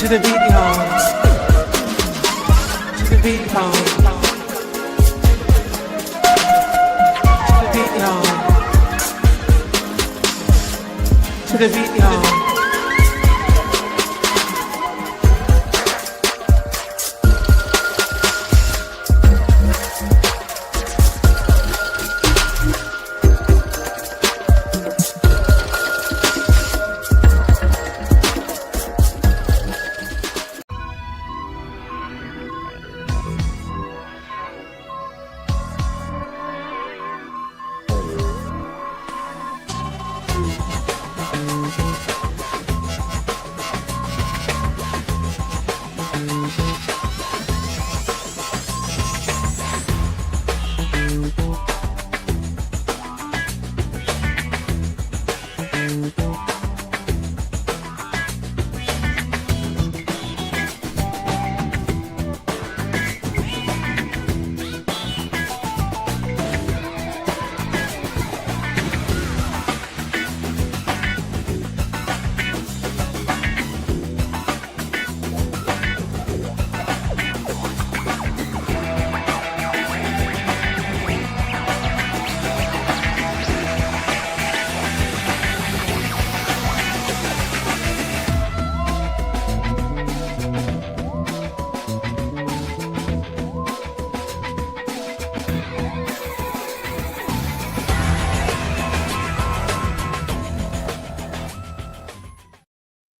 To the beat home. To the beat home. To the beat home. To the beat home.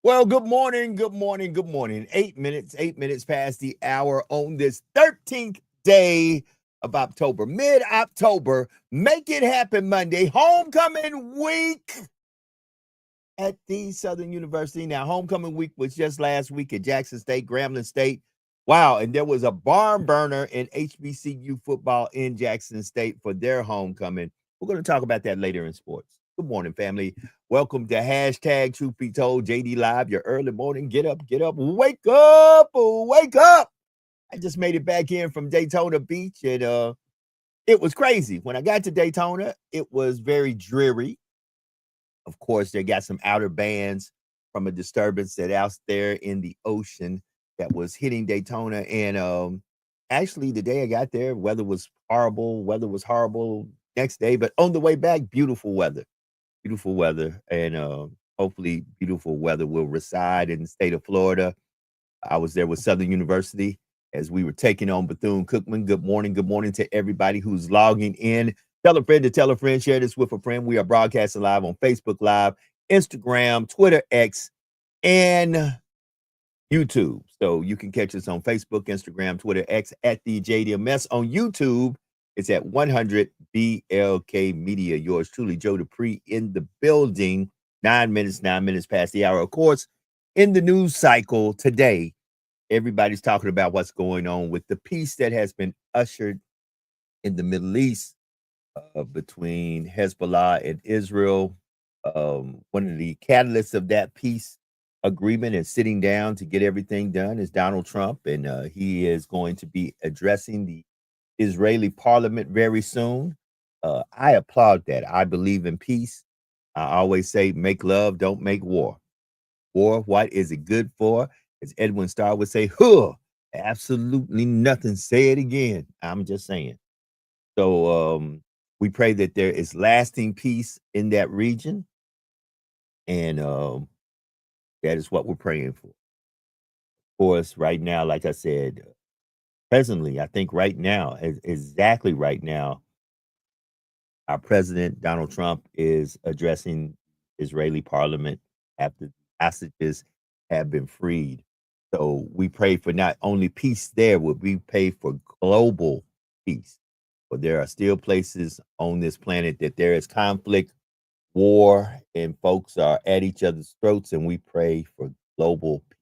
Well, good morning, good morning, good morning. 8 minutes past the hour on this 13th day of October, mid-October. Make it happen Monday, homecoming week at the Southern University. Now, homecoming week was just last week at Jackson State, Grambling State. Wow, and there was a barn burner in HBCU football in Jackson State for their homecoming. We're going to talk about that later in sports. Good morning, family. Welcome to hashtag Truth Be Told, JD Live, your early morning. Get up, wake up, wake up. I just made it back in from Daytona Beach, and it was crazy. When I got to Daytona, it was very dreary. Of course, they got some outer bands from a disturbance that out there in the ocean that was hitting Daytona. And actually, the day I got there, weather was horrible. Next day, but on the way back, beautiful weather. And hopefully beautiful weather will reside in the state of Florida. I was there with Southern University as we were taking on Bethune-Cookman. Good morning to everybody who's logging in. Tell a friend to tell a friend, share this with a friend. We are broadcasting live on Facebook Live, Instagram, Twitter, X, and YouTube. So you can catch us on Facebook, Instagram, Twitter, X at the JDMS. On YouTube, it's at 100 BLK Media. Yours truly, Joe Dupree, in the building. 9 minutes past the hour. Of course, in the news cycle today, everybody's talking about what's going on with the peace that has been ushered in the Middle East between Hezbollah and Israel. One of the catalysts of that peace agreement and sitting down to get everything done is Donald Trump, and he is going to be addressing the Israeli parliament very soon. I applaud that. I believe in peace. I always say, make love, don't make war. War, what is it good for? As Edwin Starr would say, huh, absolutely nothing. Say it again. I'm just saying. So we pray that there is lasting peace in that region. And that is what we're praying for. Of course, right now, like I said, presently, I think right now, exactly right now, our president, Donald Trump, is addressing Israeli parliament after hostages have been freed. So we pray for not only peace there, but we pray for global peace. But there are still places on this planet that there is conflict, war, and folks are at each other's throats, and we pray for global peace.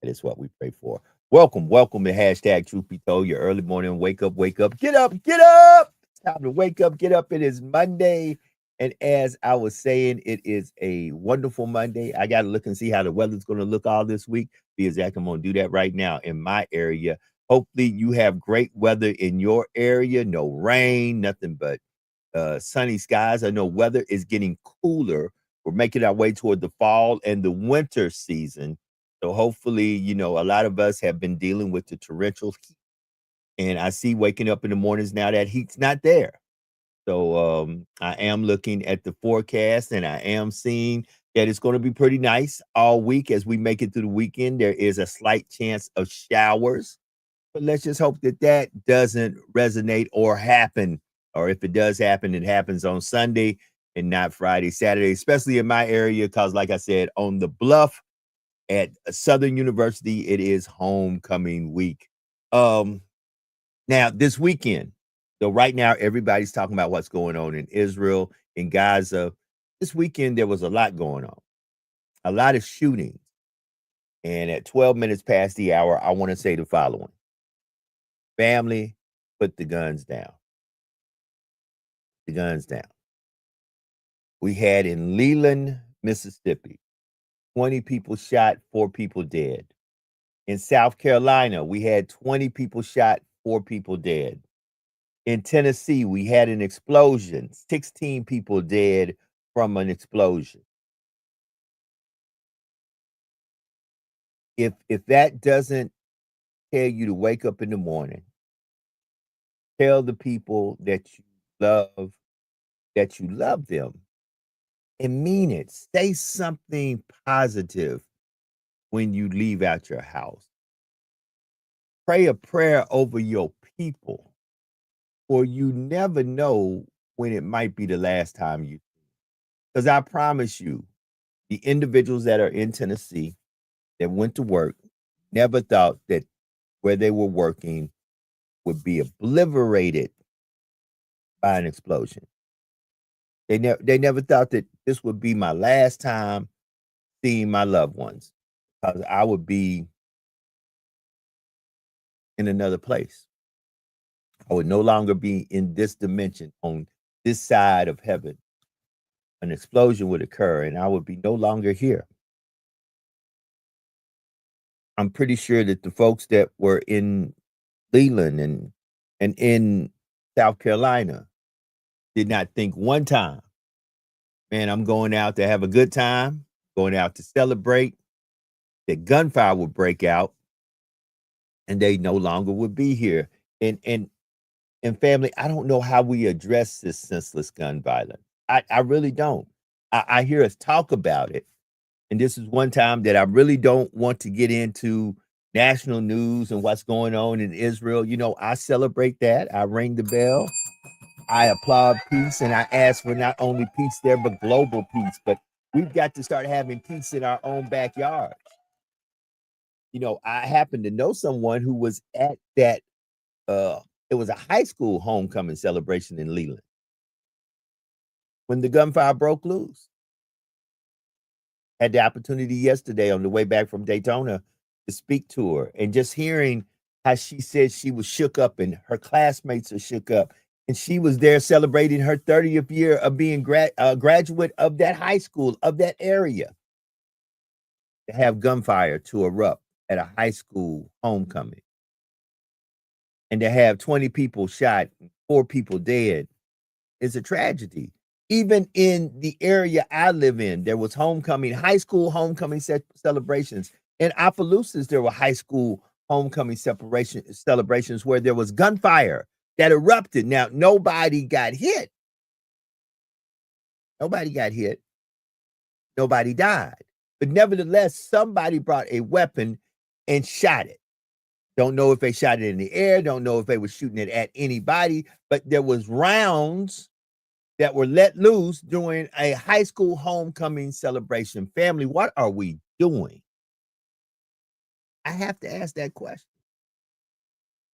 That is what we pray for. Welcome to hashtag Truth Be Told, your early morning wake up, get up. It's time to wake up, get up. It is Monday, and as I was saying, it is a wonderful Monday. I got to look and see how the weather's going to look all this week. Be exact, I'm going to do that right now in my area. Hopefully, you have great weather in your area. No rain, nothing but sunny skies. I know weather is getting cooler. We're making our way toward the fall and the winter season. So hopefully, a lot of us have been dealing with the torrential heat. And I see waking up in the mornings now that heat's not there. So I am looking at the forecast and I am seeing that it's going to be pretty nice all week as we make it through the weekend. There is a slight chance of showers, but let's just hope that that doesn't resonate or happen. Or if it does happen, it happens on Sunday and not Friday, Saturday, especially in my area. Because, like I said, on the bluff at Southern University, it is homecoming week. Now, this weekend, so right now, everybody's talking about what's going on in Israel, in Gaza. This weekend, there was a lot going on, a lot of shooting. And at 12 minutes past the hour, I want to say the following: family, put the guns down. The guns down. We had in Leland, Mississippi, 20 people shot, 4 people dead. In South Carolina, we had 20 people shot, 4 people dead. In Tennessee, we had an explosion, 16 people dead from an explosion. If that doesn't tell you to wake up in the morning, tell the people that you love them, and mean it. Say something positive when you leave out your house. Pray a prayer over your people, for you never know when it might be the last time you. Because I promise you, the individuals that are in Tennessee that went to work never thought that where they were working would be obliterated by an explosion. They never thought that this would be my last time seeing my loved ones, because I would be in another place. I would no longer be in this dimension on this side of heaven. An explosion would occur and I would be no longer here. I'm pretty sure that the folks that were in Leland and in South Carolina did not think one time, man, I'm going out to have a good time, going out to celebrate, that gunfire would break out and they no longer would be here. And family, I don't know how we address this senseless gun violence. I really don't. I hear us talk about it. And this is one time that I really don't want to get into national news and what's going on in Israel. I celebrate that. I ring the bell. I applaud peace and I ask for not only peace there, but global peace. But we've got to start having peace in our own backyard. I happen to know someone who was at that it was a high school homecoming celebration in Leland when the gunfire broke loose. Had the opportunity yesterday on the way back from Daytona to speak to her, and just hearing how she said she was shook up and her classmates are shook up. And she was there celebrating her 30th year of being a graduate of that high school, of that area. To have gunfire to erupt at a high school homecoming and to have 20 people shot, 4 people dead is a tragedy. Even in the area I live in, there was high school homecoming celebrations. In Opelousas, there were high school homecoming celebrations where there was gunfire that erupted. Now, nobody got hit. Nobody got hit. Nobody died. But nevertheless, somebody brought a weapon and shot it. Don't know if they shot it in the air. Don't know if they were shooting it at anybody. But there was rounds that were let loose during a high school homecoming celebration. Family, what are we doing? I have to ask that question.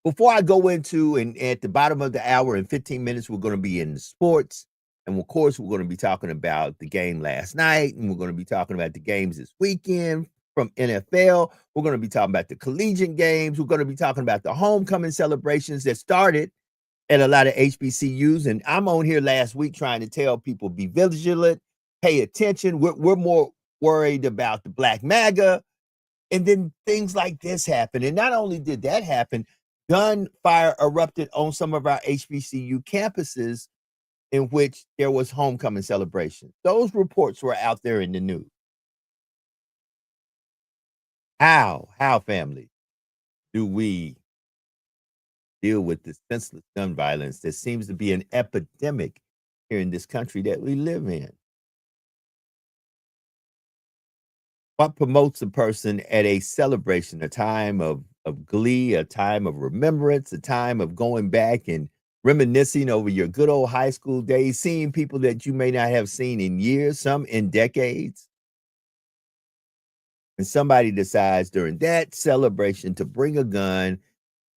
Before I go into, and at the bottom of the hour in 15 minutes, we're going to be in the sports. And of course, we're going to be talking about the game last night. And we're going to be talking about the games this weekend from NFL. We're going to be talking about the collegiate games. We're going to be talking about the homecoming celebrations that started at a lot of HBCUs. And I'm on here last week trying to tell people, be vigilant, pay attention. We're more worried about the Black MAGA. And then things like this happen. And not only did that happen, gunfire erupted on some of our HBCU campuses in which there was homecoming celebration. Those reports were out there in the news. How, family, do we deal with this senseless gun violence that seems to be an epidemic here in this country that we live in? What promotes a person at a celebration, a time of glee, a time of remembrance, a time of going back and reminiscing over your good old high school days, seeing people that you may not have seen in years, some in decades, and somebody decides during that celebration to bring a gun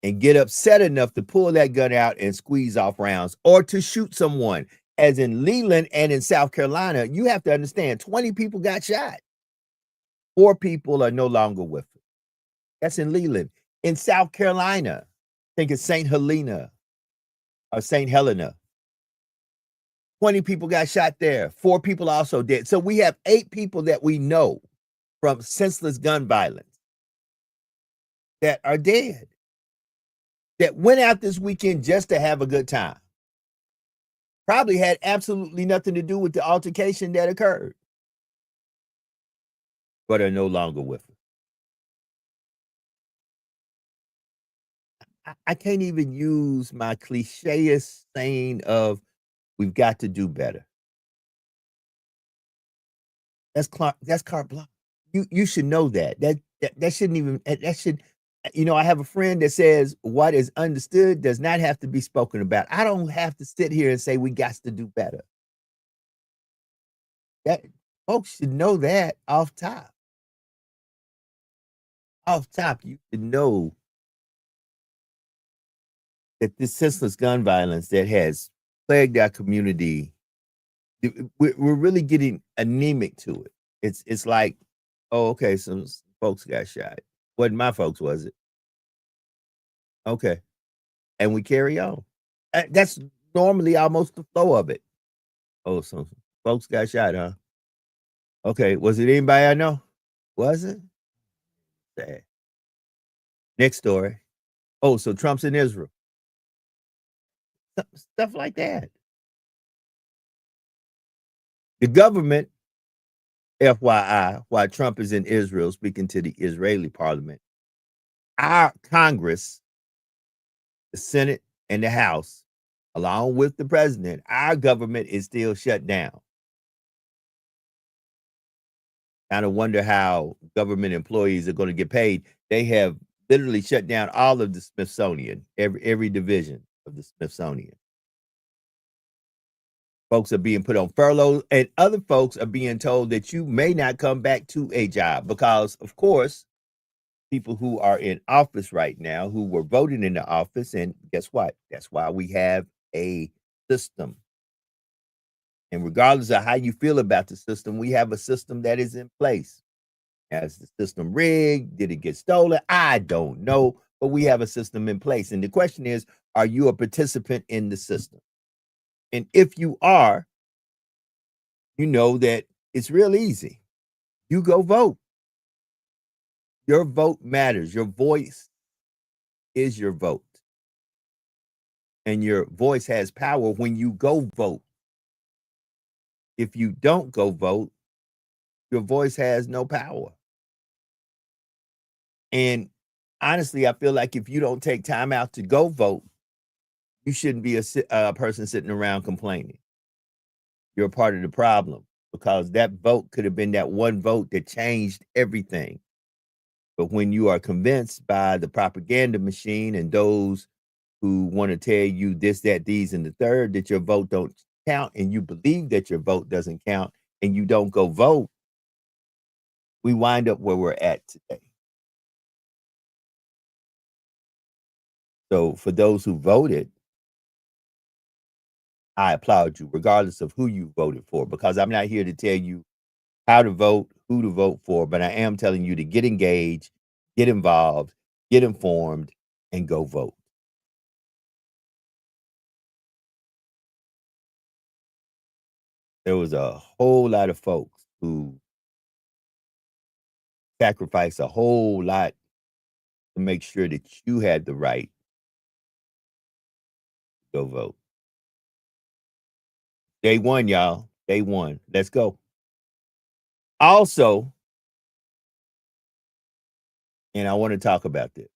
and get upset enough to pull that gun out and squeeze off rounds or to shoot someone. As in Leland and in South Carolina, you have to understand 20 people got shot. 4 people are no longer with us. That's in Leland. In South Carolina, I think it's St. Helena or St. Helena. 20 people got shot there. 4 people also dead. So we have 8 people that we know from senseless gun violence that are dead, that went out this weekend just to have a good time. Probably had absolutely nothing to do with the altercation that occurred, but are no longer with us. I can't even use my clicheist saying of we've got to do better. That's carte blanche. You should know that. That shouldn't even that should I have a friend that says what is understood does not have to be spoken about. I don't have to sit here and say we got to do better. That folks should know that off top. Off top, you should know that this senseless gun violence that has plagued our community, we're really getting anemic to it. It's like, oh, okay, some folks got shot. Wasn't my folks, was it? Okay, and we carry on. That's normally almost the flow of it. Oh, some folks got shot, huh? Okay, was it anybody I know? Was it? Sad. Next story. Oh, so Trump's in Israel. Stuff like that. The government, FYI, while Trump is in Israel speaking to the Israeli parliament, our Congress, the Senate, and the House, along with the president, our government is still shut down. Kind of wonder how government employees are going to get paid. They have literally shut down all of the Smithsonian, every division of the Smithsonian. Folks are being put on furlough, and other folks are being told that you may not come back to a job because, of course, people who are in office right now who were voting in the office, and guess what? That's why we have a system. And regardless of how you feel about the system, we have a system that is in place. Has the system rigged? Did it get stolen? I don't know, but we have a system in place. And the question is, are you a participant in the system? And if you are, you know that it's real easy. You go vote. Your vote matters. Your voice is your vote. And your voice has power when you go vote. If you don't go vote, your voice has no power. And honestly, I feel like if you don't take time out to go vote, you shouldn't be a person sitting around complaining. You're a part of the problem because that vote could have been that one vote that changed everything. But when you are convinced by the propaganda machine and those who want to tell you this, that, these, and the third, that your vote don't count, and you believe that your vote doesn't count, and you don't go vote, we wind up where we're at today. So for those who voted, I applaud you, regardless of who you voted for, because I'm not here to tell you how to vote, who to vote for, but I am telling you to get engaged, get involved, get informed, and go vote. There was a whole lot of folks who sacrificed a whole lot to make sure that you had the right to go vote. Day one, y'all. Day one. Let's go. Also, and I want to talk about this.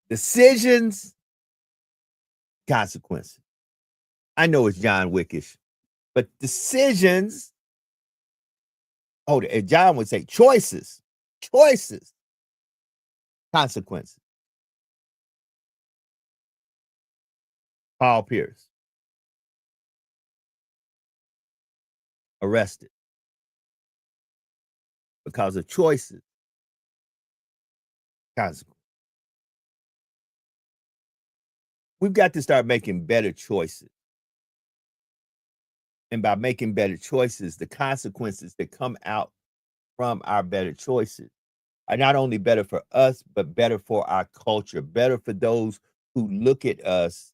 Decisions, consequences. I know it's John Wickish, but decisions, oh, and John would say choices, choices, consequences. Paul Pierce, arrested because of choices, consequences. We've got to start making better choices. And by making better choices, the consequences that come out from our better choices are not only better for us, but better for our culture, better for those who look at us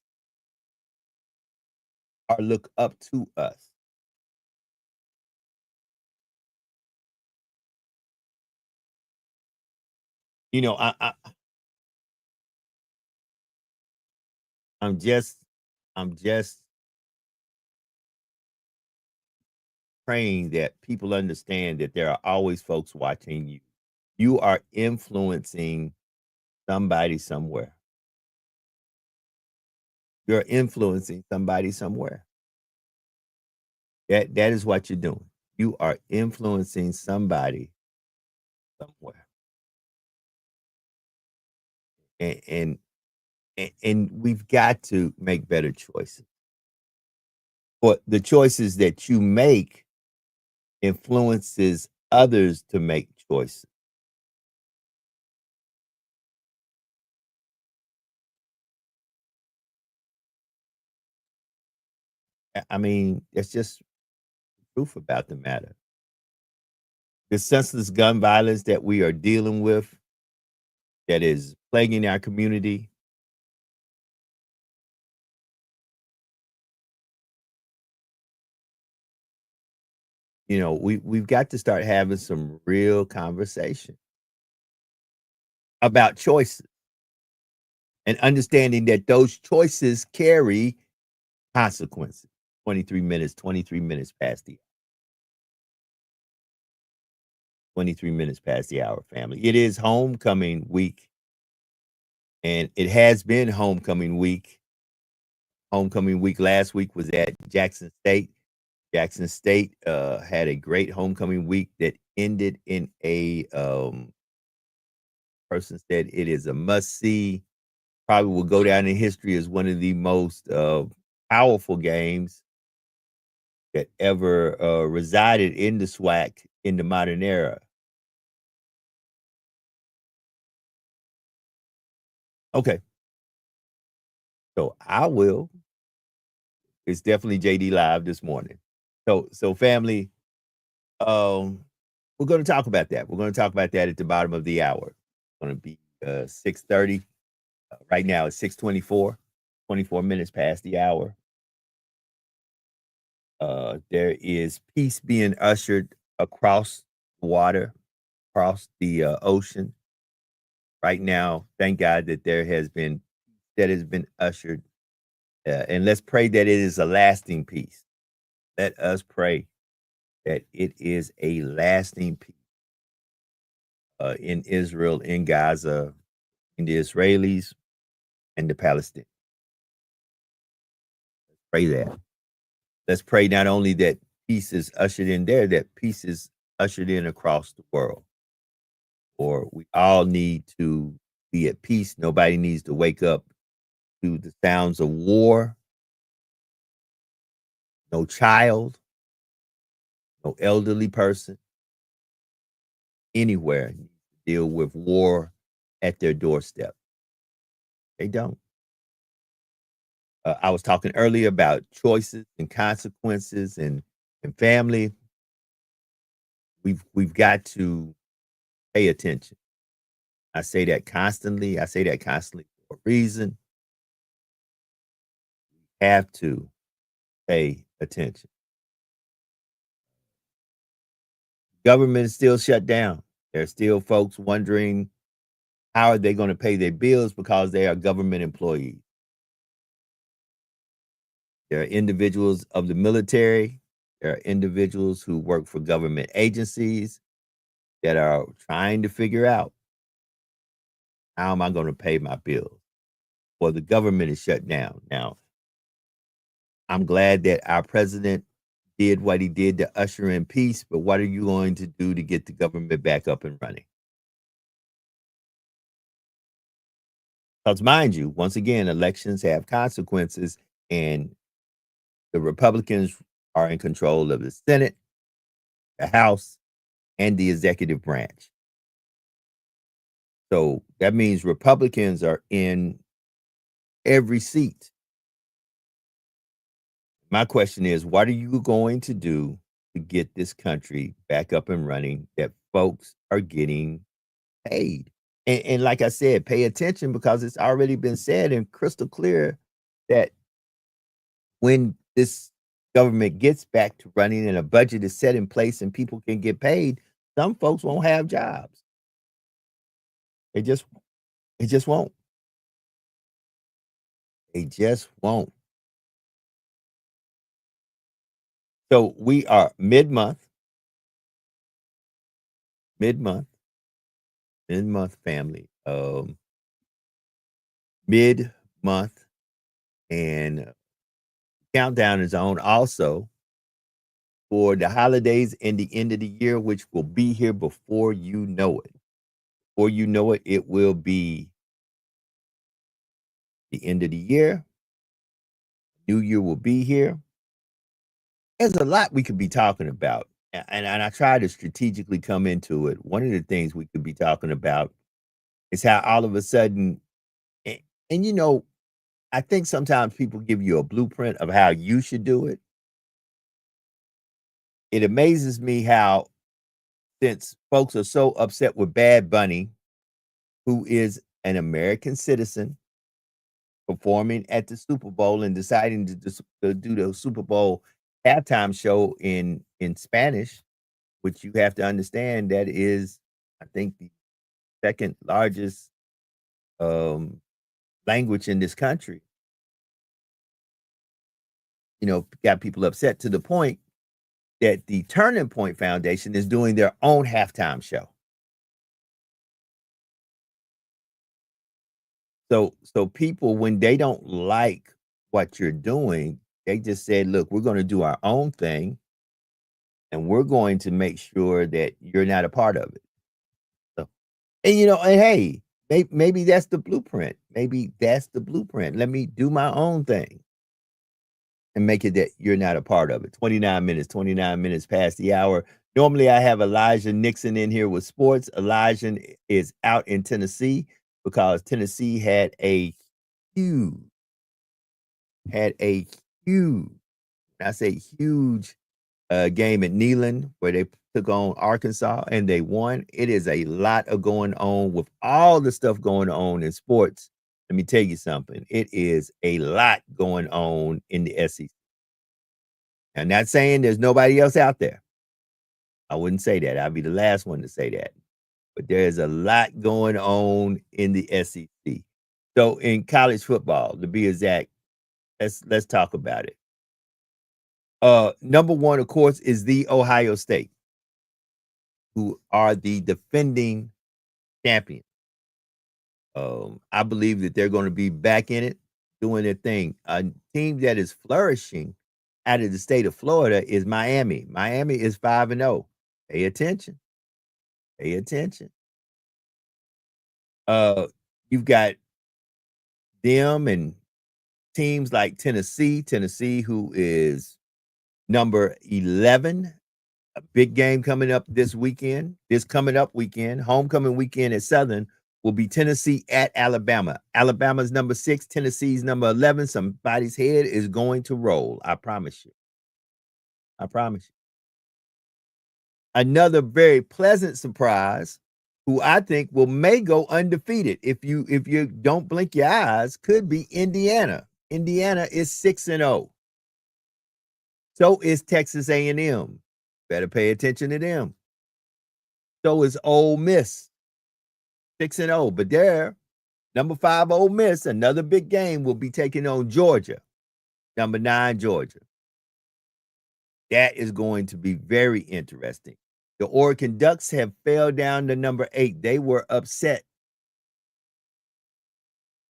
or look up to us. You know, I'm just I'm just praying that people understand that there are always folks watching you. You are influencing somebody somewhere. You're influencing somebody somewhere. That is what you're doing. You are influencing somebody somewhere. And and we've got to make better choices. But the choices that you make influences others to make choices. I mean, it's just truth about the matter. The senseless gun violence that we are dealing with that is plaguing our community. You know, we've got to start having some real conversation about choices and understanding that those choices carry consequences. 23 minutes past the 23 minutes past the hour, family. It is homecoming week, and it has been homecoming week. Homecoming week last week was at Jackson State. Jackson State had a great homecoming week that ended in a person said it is a must see. Probably will go down in history as one of the most powerful games that ever resided in the SWAC in the modern era. Okay, so I will. It's definitely JD Live this morning. So family, um, we're going to talk about that. We're going to talk about that at the bottom of the hour. It's going to be 6:30. Right now it's 6:24. 24 minutes past the hour. There is peace being ushered across the water, across the ocean. Right now, thank God that that has been ushered, and let's pray that it is a lasting peace. Let us pray that it is a lasting peace in Israel, in Gaza, in the Israelis, and the Palestinians. Pray that. Let's pray not only that peace is ushered in there, that peace is ushered in across the world. Or we all need to be at peace. Nobody needs to wake up to the sounds of war. No child, no elderly person anywhere deal with war at their doorstep. They don't. I was talking earlier about choices and consequences and family. We've got to pay attention. I say that constantly. I say that constantly for a reason. Have to pay attention. Government is still shut down. There's still folks wondering how are they going to pay their bills because they are government employees. There are individuals of the military. There are individuals who work for government agencies. that are trying to figure out, how am I going to pay my bills? Well, the government is shut down. Now, I'm glad that our president did what he did to usher in peace, but what are you going to do to get the government back up and running? Because mind you, once again, elections have consequences, and the Republicans are in control of the Senate, the House, and the executive branch. So that means Republicans are in every seat. My question is, what are you going to do to get this country back up and running that folks are getting paid? And like I said, pay attention because it's already been said and crystal clear that when this government gets back to running and a budget is set in place and people can get paid, some folks won't have jobs. They just it just won't. They just won't. So we are mid-month, mid-month family. Mid-month and countdown is on also for the holidays and the end of the year, which will be here before you know it. Before you know it, it will be the end of the year. New Year will be here. There's a lot we could be talking about. And I try to strategically come into it. One of the things we could be talking about is how all of a sudden, and, and you know, I think sometimes people give you a blueprint of how you should do it. It amazes me how, since folks are so upset with Bad Bunny, who is an American citizen performing at the Super Bowl and deciding to do the Super Bowl halftime show in Spanish, which you have to understand that is, I think, the second largest um, language in this country. Got people upset to the point that the Turning Point Foundation is doing their own halftime show. So people, when they don't like what you're doing, they just said, "Look, we're going to do our own thing, and we're going to make sure that you're not a part of it." So, and hey, maybe that's the blueprint. Maybe that's the blueprint. Let me do my own thing and make it that you're not a part of it. 29 minutes past the hour. Normally, I have Elijah Nixon in here with sports. Elijah is out in Tennessee because Tennessee had a huge, had a huge, I say huge game at Neyland where they took on Arkansas and they won. It is a lot of going on with all the stuff going on in sports. Let me tell you something. It is a lot going on in the SEC. I'm not saying there's nobody else out there. I wouldn't say that. I'd be the last one to say that. But there's a lot going on in the SEC. So in college football, to be exact, let's talk about it. Number one, of course, is the Ohio State, who are the defending champion. I believe that they're going to be back in it, doing their thing. A team that is flourishing out of the state of Florida is Miami. Miami is 5-0. Pay attention. Pay attention. You've got them and teams like Tennessee, who is number 11. A big game coming up this weekend. This coming up weekend, homecoming weekend at Southern, will be Tennessee at Alabama. Alabama's number 6, Tennessee's number 11. Somebody's head is going to roll. I promise you. I promise you. Another very pleasant surprise, who I think may go undefeated if you don't blink your eyes, could be Indiana. Indiana is 6-0. So is Texas A&M. Better pay attention to them. So is Ole Miss, 6-0. But there, number 5 Ole Miss, another big game, will be taking on Georgia, number 9 Georgia. That is going to be very interesting. The Oregon Ducks have fell down to number 8. They were upset.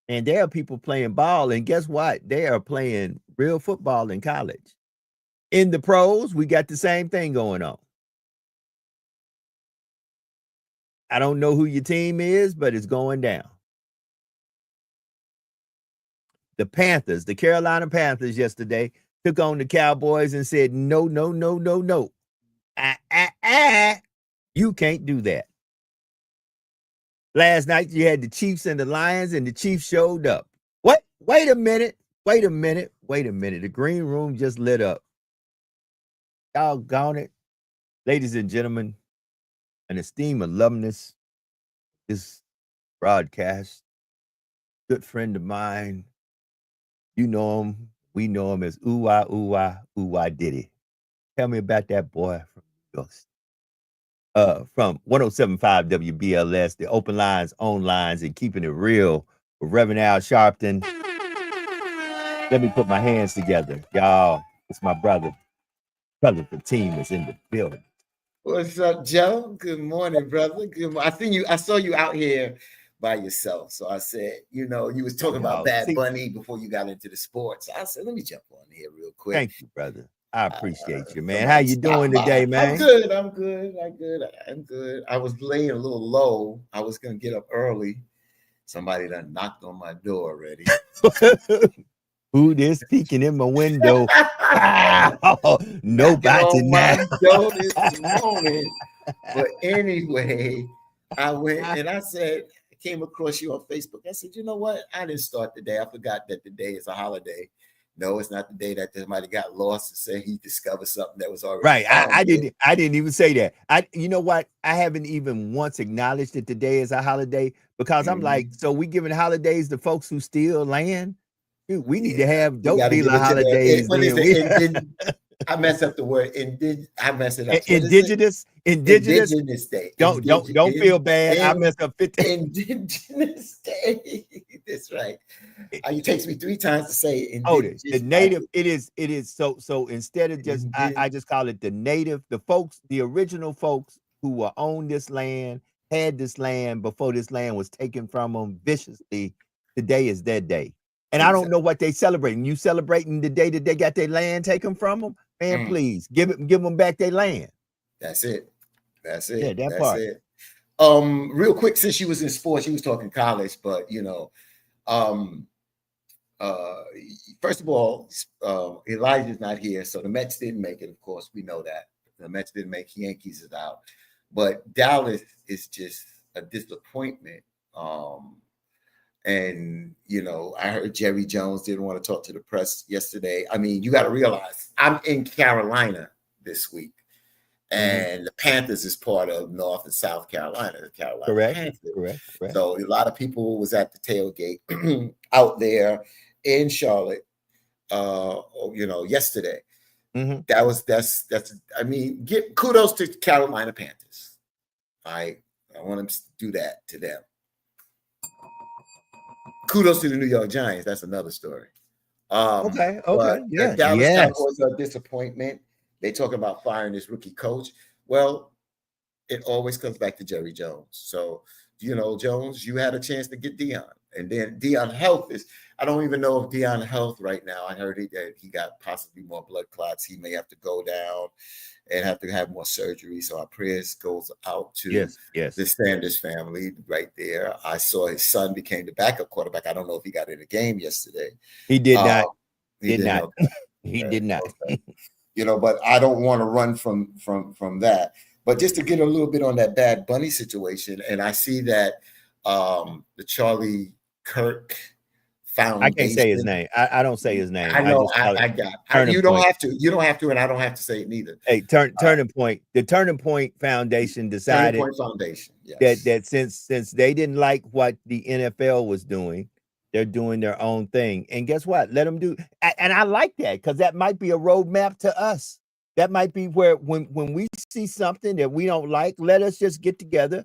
And there are people playing ball, and guess what? They are playing real football in college. In the pros, we got the same thing going on. I don't know who your team is, but it's going down. The Panthers, the Carolina Panthers yesterday took on the Cowboys and said, no, no, no, no, no. You can't do that. Last night you had the Chiefs and the Lions, and the Chiefs showed up. What? Wait a minute. The green room just lit up. Doggone it. Ladies and gentlemen, an esteemed alumnus, this broadcast, good friend of mine. You know him. We know him as Ooh-Wah Diddy. Tell me about that boy from Ghost. From 107.5 WBLS, the open lines, on lines, and keeping it real with Reverend Al Sharpton. Let me put my hands together. Y'all, it's my brother. Brother, the team is in the building. What's up, Joe? Good morning, brother. Good morning. I saw you out here by yourself. So I said, you was talking about Bad Bunny before you got into the sports. I said, let me jump on here real quick. Thank you, brother. I appreciate you, man. How you doing today, man? I'm good. I was laying a little low. I was going to get up early. Somebody done knocked on my door already. Who this peeking in my window? Nobody now. This morning. But anyway, I went and I said, I came across you on Facebook. I said, you know what? I didn't start the day. I forgot that the day is a holiday. No, it's not the day that somebody got lost and said he discovered something that was already right. I didn't even say that. You know what? I haven't even once acknowledged that today is a holiday because I'm like, so we giving holidays to folks who steal land? Dude, we need to have dope dealer holidays. I messed up the word. I messed it up. Indigenous Day. Don't feel bad. I messed up 50. Indigenous Day. That's right. It takes me 3 times to say the native. It is so instead of just I just call it the native, the folks, the original folks who were on this land, had this land before this land was taken from them viciously. Today is their day. And I don't know what they celebrating. You celebrating the day that they got their land taken from them? Man, please give them back their land. That's it. Yeah, that's part. It. Real quick, since she was in sports, she was talking college, but first of all, Elijah's not here, so the Mets didn't make it. Of course, we know that the Mets didn't make. Yankees is out, but Dallas is just a disappointment. And, I heard Jerry Jones didn't want to talk to the press yesterday. I mean, you got to realize I'm in Carolina this week, and the Panthers is part of North and South Carolina. Correct. So a lot of people was at the tailgate out there in Charlotte, yesterday. Give kudos to Carolina Panthers. I want to do that to them. Kudos to the New York Giants. That's another story. Okay. Yeah. Dallas Cowboys are a disappointment. They talk about firing this rookie coach. Well, it always comes back to Jerry Jones. So, Jones, you had a chance to get Deion. And then Deion health is, I don't even know if Deion health right now. I heard that he got possibly more blood clots. He may have to go down and have to have more surgery. So our prayers goes out to the Sanders family right there. I saw his son became the backup quarterback. I don't know if he got in the game yesterday. He did not. He did not. He did not. But I don't want to run from that. But just to get a little bit on that Bad Bunny situation, and I see that the Charlie Kirk Foundation. I can't say his name. I don't say his name. I know. I got. You don't have to. You don't have to, and I don't have to say it neither. Hey, Turning Point. The Turning Point Foundation decided that since they didn't like what the NFL was doing, they're doing their own thing. And guess what? Let them do. And I like that because that might be a roadmap to us. That might be where when we see something that we don't like, let us just get together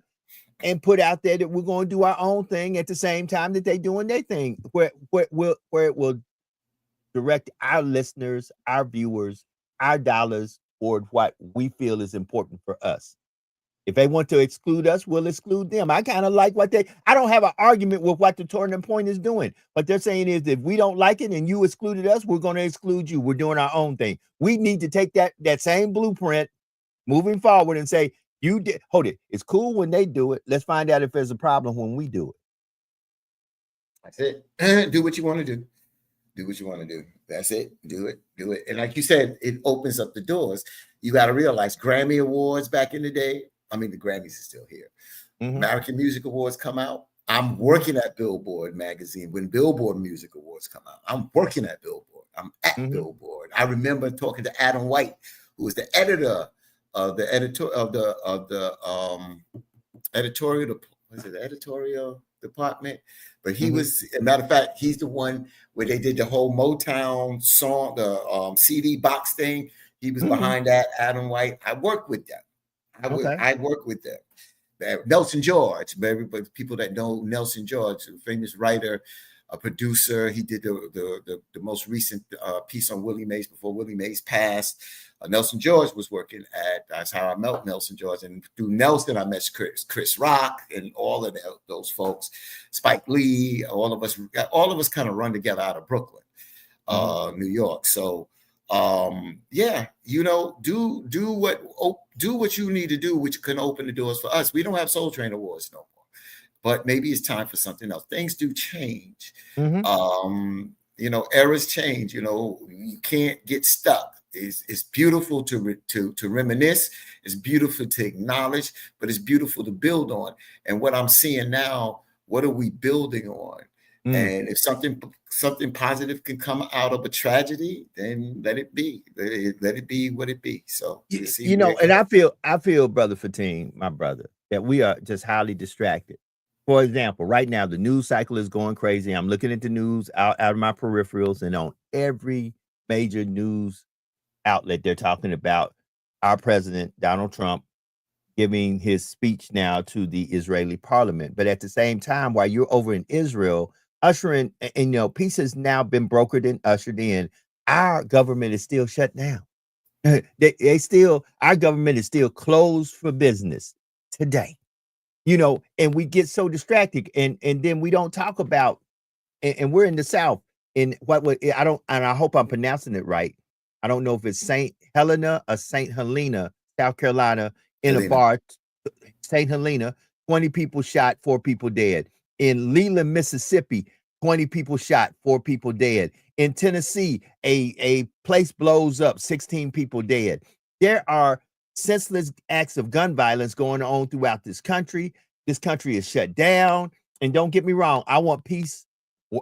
and put out there that we're going to do our own thing at the same time that they doing their thing, where it will direct our listeners, our viewers, our dollars toward what we feel is important for us. If they want to exclude us, we'll exclude them. I kind of like I don't have an argument with what the Turning Point is doing. What they're saying is if we don't like it and you excluded us, we're going to exclude you. We're doing our own thing. We need to take that same blueprint moving forward and say, you did, hold it. It's cool when they do it. Let's find out if there's a problem when we do it. That's it. Do what you want to do. Do what you want to do. That's it. Do it. Do it. And like you said, it opens up the doors. You got to realize Grammy Awards back in the day. I mean, the Grammys are still here. Mm-hmm. American Music Awards come out. I'm working at Billboard magazine when Billboard Music Awards come out. I'm working at Billboard. I'm at Billboard. I remember talking to Adam White, who was the editor of the editorial department. But he was, as a matter of fact, he's the one where they did the whole Motown song, the CD box thing. He was behind that, Adam White. I worked with them. I work with them. Nelson George, people that know Nelson George, a famous writer, a producer. He did the most recent piece on Willie Mays before Willie Mays passed. Nelson George was working at, that's how I met Nelson George. And through Nelson, I met Chris Rock and all of those folks, Spike Lee, all of us kind of run together out of Brooklyn, New York. So, yeah, do what you need to do, which can open the doors for us. We don't have Soul Train Awards no more, but maybe it's time for something else. Things do change. Eras change. You can't get stuck. It's beautiful to reminisce. It's beautiful to acknowledge, but it's beautiful to build on. And what I'm seeing now, what are we building on? And if something positive can come out of a tragedy, then let it be. Let it be what it be. So and I feel, Brother Fatim, my brother, that we are just highly distracted. For example, right now the news cycle is going crazy. I'm looking at the news out of my peripherals, and on every major news outlet, they're talking about our president, Donald Trump, giving his speech now to the Israeli parliament. But at the same time, while you're over in Israel, ushering, and peace has now been brokered and ushered in, our government is still shut down. Our government is still closed for business today. And we get so distracted, and then we don't talk about, and we're in the South, in I hope I'm pronouncing it right. I don't know if it's St. Helena or St. Helena, South Carolina, in a bar, St. Helena, 20 people shot, 4 people dead. In Leland, Mississippi, 20 people shot, 4 people dead. In Tennessee, a place blows up, 16 people dead. There are senseless acts of gun violence going on throughout this country. This country is shut down. And don't get me wrong, I want peace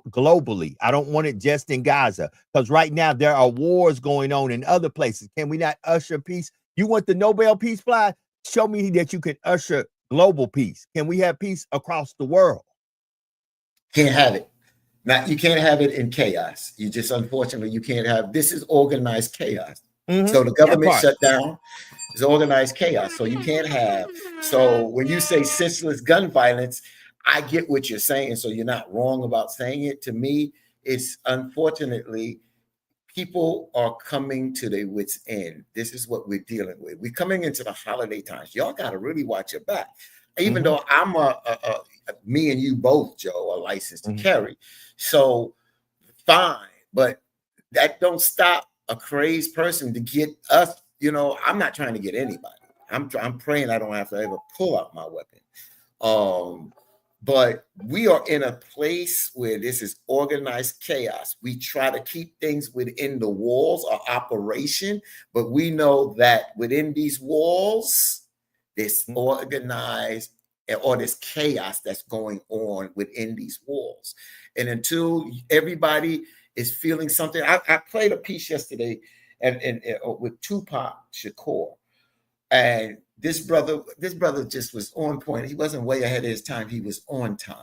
globally. I don't want it just in Gaza, because right now there are wars going on in other places. Can we not usher peace? You want the Nobel Peace Prize? Show me that you can usher global peace. Can we have peace across the world? Can't have it. Now, you can't have it in chaos. You just, unfortunately, you can't have, this is organized chaos. So the government shut down is organized chaos. So you can't have, so when you say senseless gun violence, I get what you're saying. So you're not wrong about saying it. To me, it's unfortunately, people are coming to their wits' end. This is what we're dealing with. We're coming into the holiday times. Y'all got to really watch your back. Even though I'm me and you both, Joe, are licensed to carry. So fine, but that don't stop a crazed person to get us. I'm not trying to get anybody. I'm praying I don't have to ever pull out my weapon. But we are in a place where this is organized chaos. We try to keep things within the walls of operation, but we know that within these walls, this organized or this chaos that's going on within these walls. And until everybody is feeling something, I played a piece yesterday and with Tupac Shakur. And this brother just was on point. He wasn't way ahead of his time. He was on time.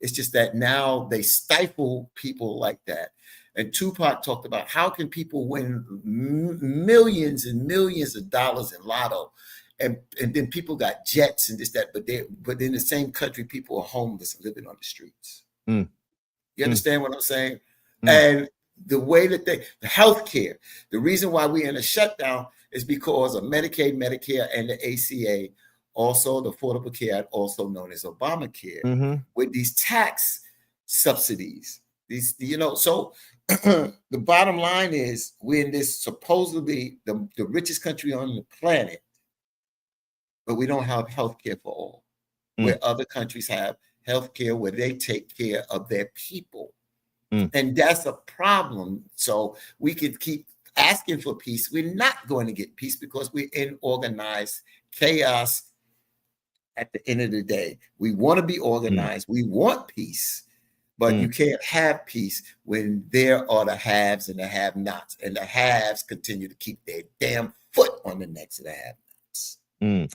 It's just that now they stifle people like that. And Tupac talked about how can people win millions and millions of dollars in lotto, and then people got jets and this, that, but in the same country, people are homeless and living on the streets. You understand what I'm saying? And the way that the healthcare, the reason why we're in a shutdown is because of Medicaid, Medicare, and the ACA also the Affordable Care Act, also known as Obamacare, Mm-hmm. with these tax subsidies. These, so the bottom line is we're in this supposedly the richest country on the planet, but we don't have health care for all. Where other countries have health care where they take care of their people. And that's a problem. So we could keep asking for peace. We're not going to get peace because we're in organized chaos. At the end of the day, we want to be organized. We want peace, but you can't have peace when there are the haves and the have-nots, and the haves continue to keep their damn foot on the necks of the have-nots. And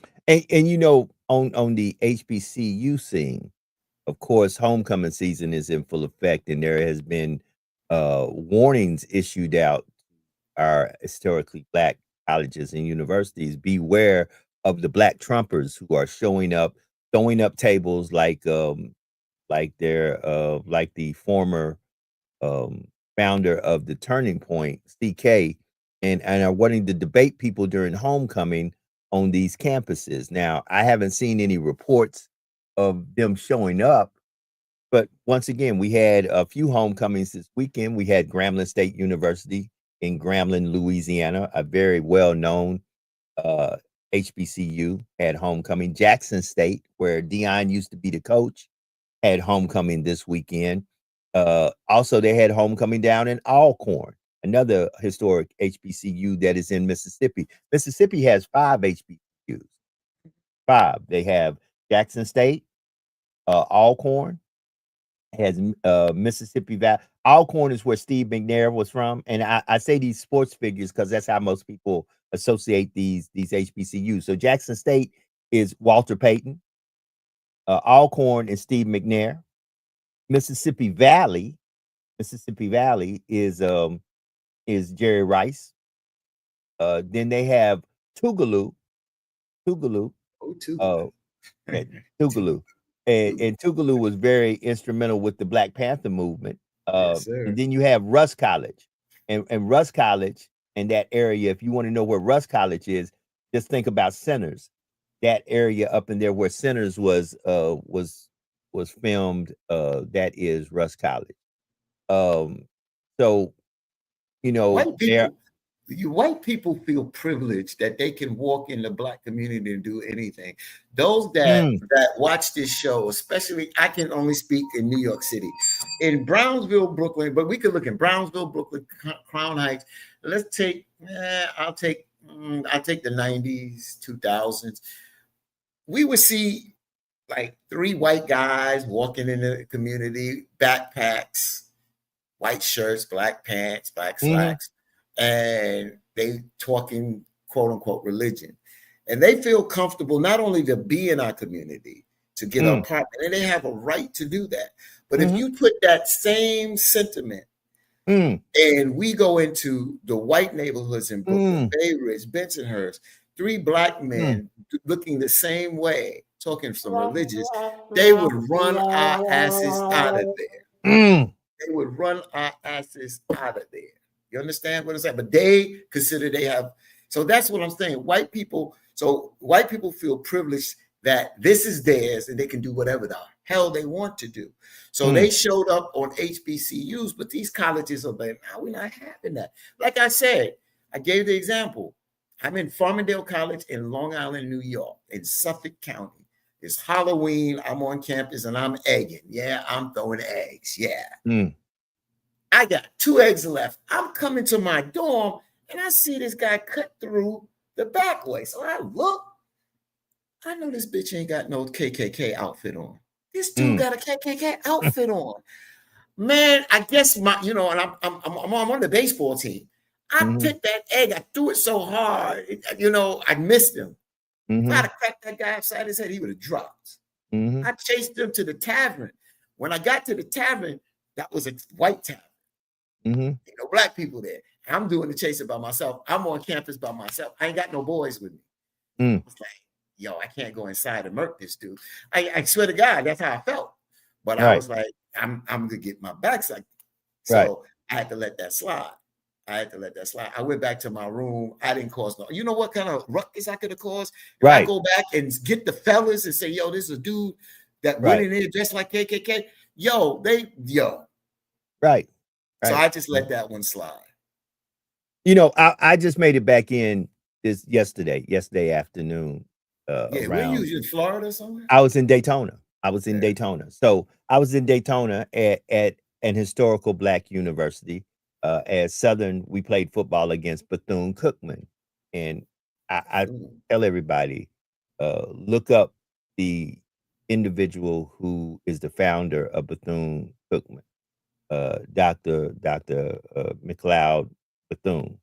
on the HBCU scene, of course, homecoming season is in full effect, and there has been warnings issued out our historically Black colleges and universities. Beware of the Black Trumpers who are showing up, throwing up tables like they're like the former founder of the Turning Point, CK, and are wanting to debate people during homecoming on these campuses. Now, I haven't seen any reports of them showing up, but once again, we had a few homecomings this weekend. We had Grambling State University in Grambling, Louisiana, a very well-known HBCU, had homecoming. Jackson State, where Deion used to be the coach, had homecoming this weekend. Also, they had homecoming down in Alcorn, another historic HBCU that is in Mississippi. Mississippi has 5 HBCUs. 5. They have Jackson State, Alcorn, has Mississippi Valley. Alcorn is where Steve McNair was from, and I say these sports figures because that's how most people associate these HBCUs. So Jackson State is Walter Payton, Alcorn is Steve McNair. Mississippi Valley is Jerry Rice. Then they have Tougaloo. Tougaloo. Tougaloo. And Tougaloo was very instrumental with the Black Panther movement. Yes, sir. And then you have Russ College. And Russ College in that area, if you want to know where Russ College is, just think about Sinners. That area up in there where Sinners was filmed, that is Russ College. So, white people feel privileged that they can walk in the Black community and do anything. Those that watch this show, especially, I can only speak in New York City, in Brownsville, Brooklyn, but we could look in Brownsville, Brooklyn, Crown Heights. Let's take, I'll take the 90s, 2000s. We would see like 3 white guys walking in the community, backpacks, white shirts, black pants, black slacks, and they talking quote unquote religion. And they feel comfortable not only to be in our community, to get our apartment, and they have a right to do that. But if you put that same sentiment and we go into the white neighborhoods in Brooklyn, Bay Ridge, Bensonhurst, 3 Black men looking the same way, talking some religious, they would run our asses out of there. They would run our asses out of there. You understand what I'm saying? But they consider they have, so that's what I'm saying. White people feel privileged that this is theirs and they can do whatever the hell they want to do. So they showed up on HBCUs, but these colleges are like, no, we're not having that. Like I said, I gave the example. I'm in Farmingdale College in Long Island, New York, in Suffolk County. It's Halloween. I'm on campus and I'm egging. Yeah, I'm throwing eggs. Yeah. I got 2 eggs left. I'm coming to my dorm and I see this guy cut through the back way. So I look. I know this bitch ain't got no KKK outfit on. This dude got a KKK outfit on. Man, I guess and I'm on the baseball team. I picked that egg. I threw it so hard. I missed him. If I'd have cracked that guy upside his head, he would have dropped. I chased him to the tavern. When I got to the tavern, that was a white tavern. Black people there. I'm doing the chasing by myself. I'm on campus by myself. I ain't got no boys with me. I was like, yo, I can't go inside and murk this dude. I swear to God, that's how I felt. But I was like, I'm gonna get my backside. So I had to let that slide. I had to let that slide. I went back to my room. I didn't cause no. You know what kind of ruckus I could have caused? If I Right. go back and get the fellas and say, "Yo, this is a dude that Right. went in there dressed like KKK." Yo. Right. So Right. I just let that one slide. You know, I just made it back in yesterday afternoon. Yeah, where Around, you in Florida somewhere? I was in Daytona. Yeah. Daytona. So I was in Daytona at an historical Black university. At Southern, we played football against Bethune-Cookman, and I tell everybody, look up the individual who is the founder of Bethune-Cookman, Dr. McLeod Bethune,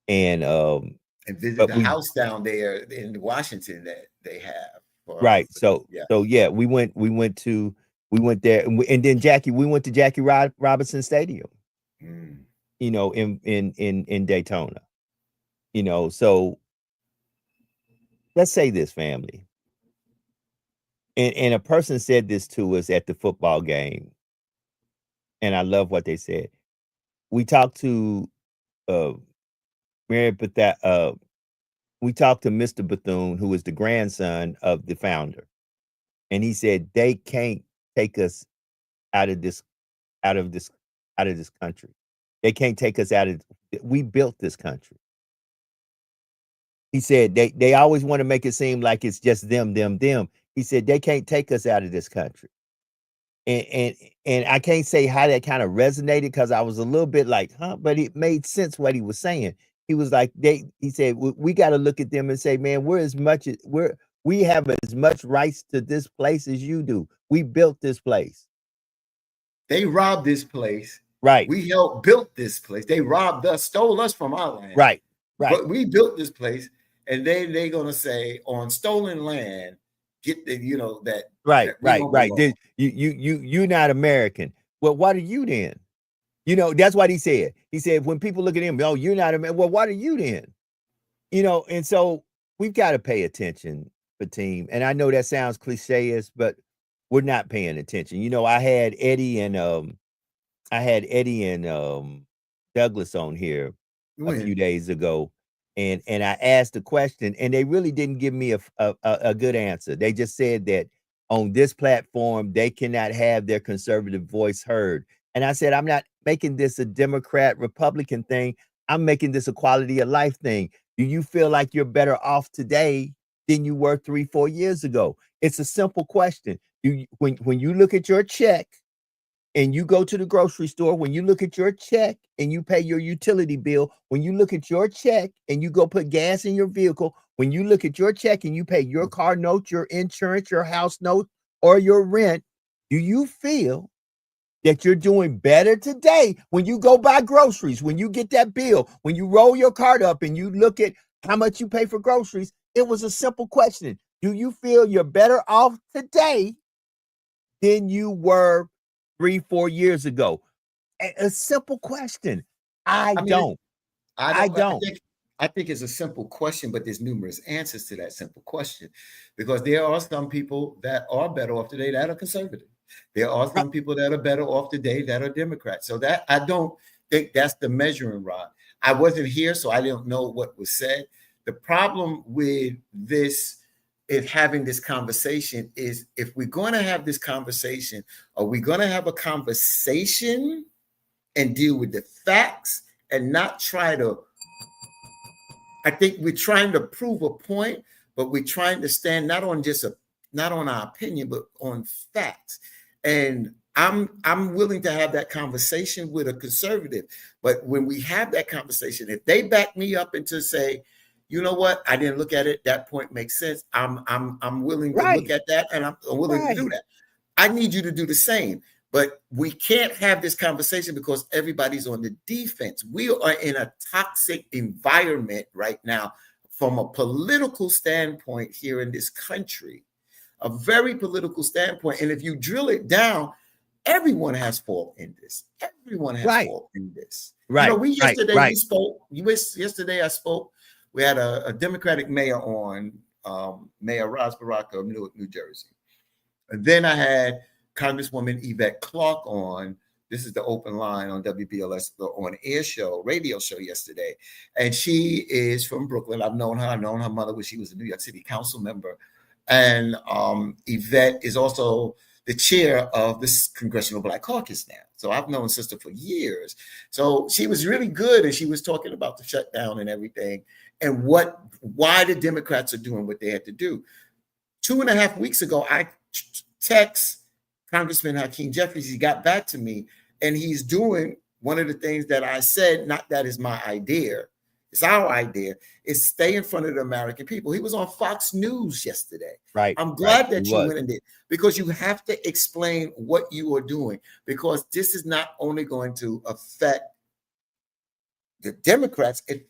and visit but the we house down there in Washington that they have. right. So yeah. yeah, we went there, and then we went to Jackie Robinson Stadium. Mm. You know, in Daytona. You know, so let's say this, family. And a person said this to us at the football game, and I love what they said. We talked to Mary we talked to Mr. Bethune, who is the grandson of the founder, and he said they can't take us out of this country. They can't take us out of. We built this country. He said they always want to make it seem like it's just them. He said they can't take us out of this country. And I can't say how that kind of resonated, because I was a little bit like, huh, but it made sense what he was saying. He was like, he said, we got to look at them and say, man, we have as much rights to this place as you do. We built this place. They robbed this place. Right. We helped build this place. They robbed us, stole us from our land. Right. But we built this place, and they're gonna say on stolen land, get the that. Right. You're not American. Well, what are you then? You know, that's what he said. He said, when people look at him, oh, you're not American. Well, what are you then? You know, and so we've got to pay attention, the team. And I know that sounds cliche-ish, but we're not paying attention. You know, I had Eddie and Douglas on here a few days ago, and I asked a question, and they really didn't give me a good answer. They just said that on this platform, they cannot have their conservative voice heard. And I said, I'm not making this a Democrat Republican thing. I'm making this a quality of life thing. Do you feel like you're better off today than you were 3-4 years ago? It's a simple question. When you look at your check and you go to the grocery store, when you look at your check and you pay your utility bill, when you look at your check and you go put gas in your vehicle, when you look at your check and you pay your car note, your insurance, your house note, or your rent, do you feel that you're doing better today when you go buy groceries, when you get that bill, when you roll your card up and you look at how much you pay for groceries? It was a simple question. Do you feel you're better off today than you were 3-4 years ago? A simple question. I don't. I think it's a simple question, but there's numerous answers to that simple question, because there are some people that are better off today that are conservative. There are some people that are better off today that are Democrats. So that I don't think that's the measuring rod. I wasn't here, so I don't know what was said. The problem with this, if having this conversation, is if we're going to have this conversation, are we going to have a conversation and deal with the facts and not try to, I think we're trying to prove a point, but we're trying to stand not on our opinion, but on facts. And I'm willing to have that conversation with a conservative. But when we have that conversation, if they back me up into say, you know what, I didn't look at it, that point makes sense, I'm willing to look at that, and I'm willing to do that. I need you to do the same. But we can't have this conversation because everybody's on the defense. We are in a toxic environment right now from a political standpoint here in this country, a very political standpoint. And if you drill it down, everyone has fault in this. Everyone has fault in this. Right. You know, yesterday I spoke. We had a Democratic mayor on, Mayor Ras Baraka of Newark, New Jersey. And then I had Congresswoman Yvette Clarke on, This is the open line on WBLS on air show, radio show yesterday. And she is from Brooklyn. I've known her mother when she was a New York City council member. And Yvette is also the chair of this Congressional Black Caucus now. So I've known sister for years. So she was really good. And she was talking about the shutdown and everything and why the Democrats are doing what they had to do. 2.5 weeks ago, I text Congressman Hakeem Jeffries. He got back to me, and he's doing one of the things that I said, not that is my idea, it's our idea, is stay in front of the American people. He was on Fox News yesterday. Right. I'm glad that you went and did, because you have to explain what you are doing, because this is not only going to affect the Democrats, it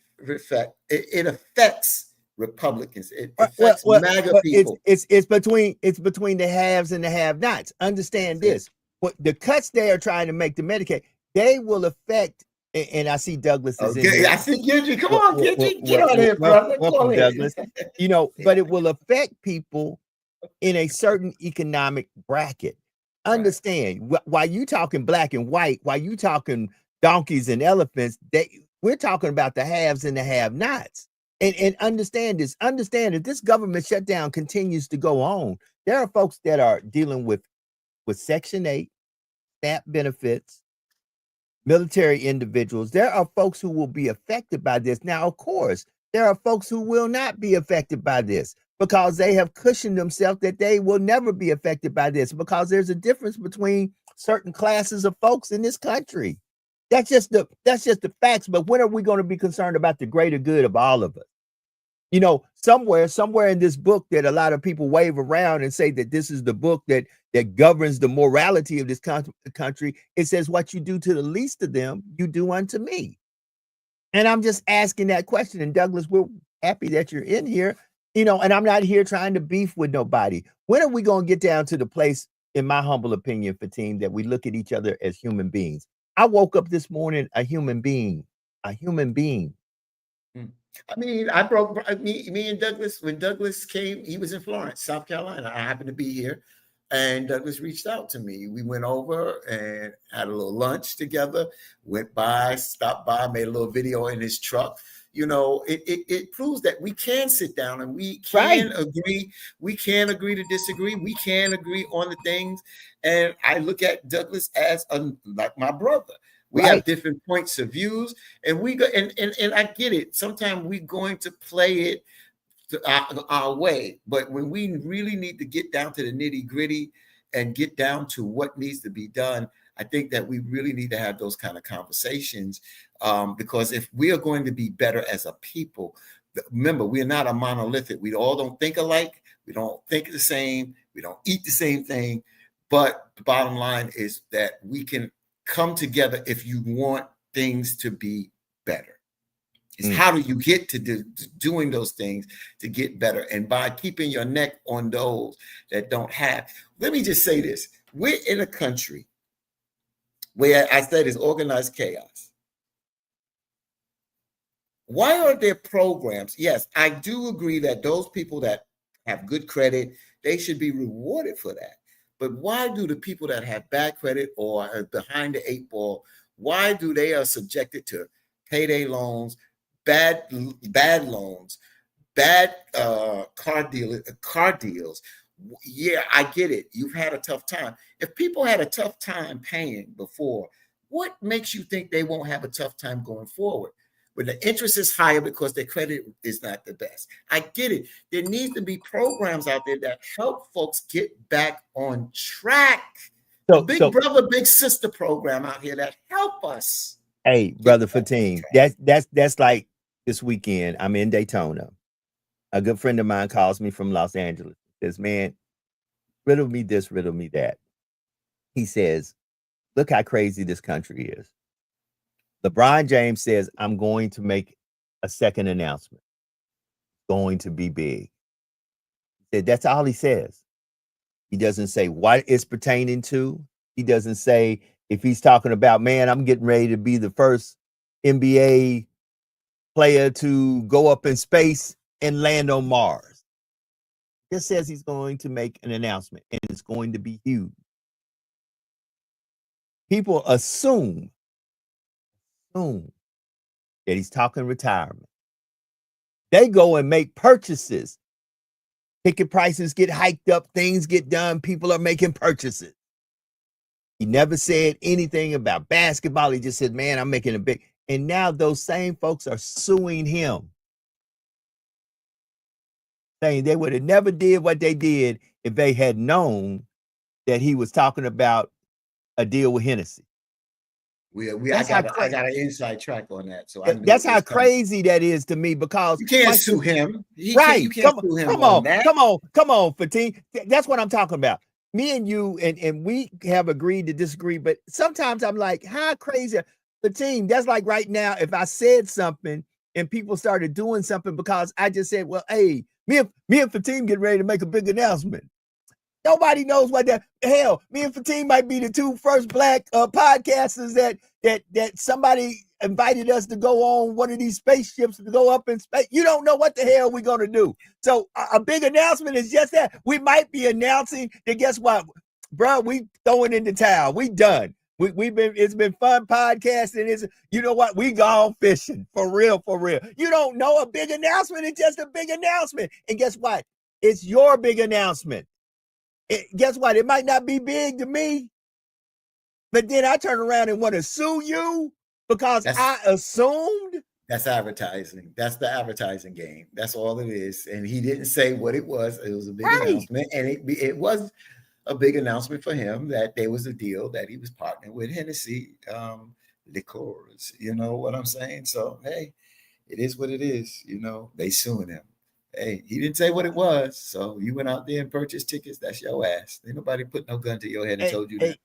affects Republicans. It affects MAGA people. It's between the haves and the have-nots. Understand this. What the cuts they are trying to make to Medicaid, they will affect. And I see Douglas is in here. I see Genji. Come on, Genji. Get on here, brother. Welcome, Douglas. You know, but it will affect people in a certain economic bracket. Understand, while you talking black and white, while you talking donkeys and elephants, we're talking about the haves and the have-nots. And understand this. Understand that this government shutdown continues to go on. There are folks that are dealing with Section 8, SNAP benefits, military individuals. There are folks who will be affected by this. Now, of course, there are folks who will not be affected by this because they have cushioned themselves that they will never be affected by this, because there's a difference between certain classes of folks in this country. That's just the facts. But when are we going to be concerned about the greater good of all of us? You know, somewhere in this book that a lot of people wave around and say that this is the book that governs the morality of this country, it says, what you do to the least of them, you do unto me. And I'm just asking that question. And Douglas, we're happy that you're in here, you know, and I'm not here trying to beef with nobody. When are we going to get down to the place, in my humble opinion, Fatim, that we look at each other as human beings? I woke up this morning a human being. I mean, me and Douglas, when Douglas came, he was in Florence, South Carolina. I happened to be here, and Douglas reached out to me. We went over and had a little lunch together, stopped by, made a little video in his truck. You know, it proves that we can sit down and we can agree. We can agree to disagree. We can agree on the things. And I look at Douglas as like my brother. We have different points of views, and we go and I get it. Sometimes we're going to play it our way, but when we really need to get down to the nitty gritty and get down to what needs to be done, I think that we really need to have those kind of conversations, because if we are going to be better as a people, remember, we are not a monolithic. We all don't think alike. We don't think the same. We don't eat the same thing. But the bottom line is that we can come together if you want things to be better. It's how do you get to doing those things to get better? And by keeping your neck on those that don't have. Let me just say this. We're in a country where I said is organized chaos. Why are there programs? Yes, I do agree that those people that have good credit, they should be rewarded for that. But why do the people that have bad credit or are behind the 8 ball, why do they are subjected to payday loans, bad loans, bad car deals? Yeah, I get it. You've had a tough time. If people had a tough time paying before, what makes you think they won't have a tough time going forward? When the interest is higher because their credit is not the best. I get it. There needs to be programs out there that help folks get back on track. So, Big Brother, Big Sister program out here that help us. Hey, Brother Fatim, that's like this weekend. I'm in Daytona. A good friend of mine calls me from Los Angeles. Says, man, riddle me this, riddle me that. He says, look how crazy this country is. LeBron James says, I'm going to make a second announcement. Going to be big. He said, that's all he says. He doesn't say what it's pertaining to. He doesn't say if he's talking about, man, I'm getting ready to be the first NBA player to go up in space and land on Mars. He just says he's going to make an announcement, and it's going to be huge. people assume that he's talking retirement. They go and make purchases. Ticket prices get hiked up, things get done, people are making purchases. He never said anything about basketball. He just said, man, I'm making a big. And now those same folks are suing him, saying they would have never did what they did if they had known that he was talking about a deal with Hennessy. I got an inside track on that. So that's how crazy that is to me, because you can't sue him. You can't sue him. Come on, Fatim. That's what I'm talking about. Me and you and we have agreed to disagree, but sometimes I'm like, how crazy Fatim. That's like right now, if I said something and people started doing something because I just said, well, hey, me and Fatim get ready to make a big announcement. Nobody knows what that hell. Me and Fatim might be the two first black podcasters that somebody invited us to go on one of these spaceships to go up in space. You don't know what the hell we're gonna do. So a big announcement is just that. We might be announcing that. Guess what, bro? We throwing in the towel. We done. It's been fun podcasting. You know what? We gone fishing for real. You don't know, a big announcement is just a big announcement. And guess what? It's your big announcement. Guess what? It might not be big to me, but then I turn around and want to sue you because I assumed. That's advertising. That's the advertising game. That's all it is. And he didn't say what it was. It was a big announcement, and it was a big announcement for him that there was a deal that he was partnering with Hennessy Liqueurs. You know what I'm saying? So hey, it is what it is. You know, they suing him. Hey, he didn't say what it was, so you went out there and purchased tickets. That's your ass. Ain't nobody put no gun to your head and told you that.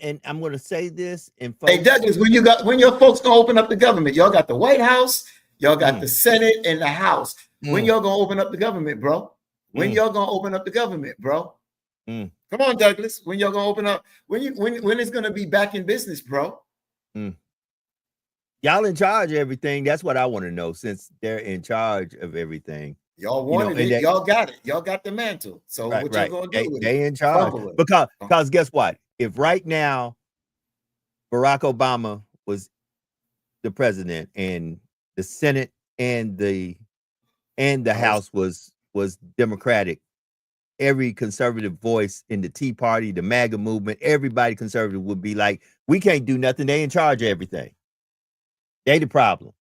And I'm going to say this. And folks, hey, Douglas, when your folks gonna open up the government, y'all got the White House, y'all got the Senate and the House. When y'all gonna open up the government, bro? When y'all gonna open up the government, bro? Come on, Douglas. When y'all gonna open up? When it's gonna be back in business, bro? Y'all in charge of everything. That's what I want to know, since they're in charge of everything. Y'all wanted it. Y'all got it. Y'all got the mantle. So what y'all going to do with it? They in charge. Because guess what? If right now Barack Obama was the president and the Senate and the House was Democratic, every conservative voice in the Tea Party, the MAGA movement, everybody conservative would be like, we can't do nothing. They in charge of everything. They the problem.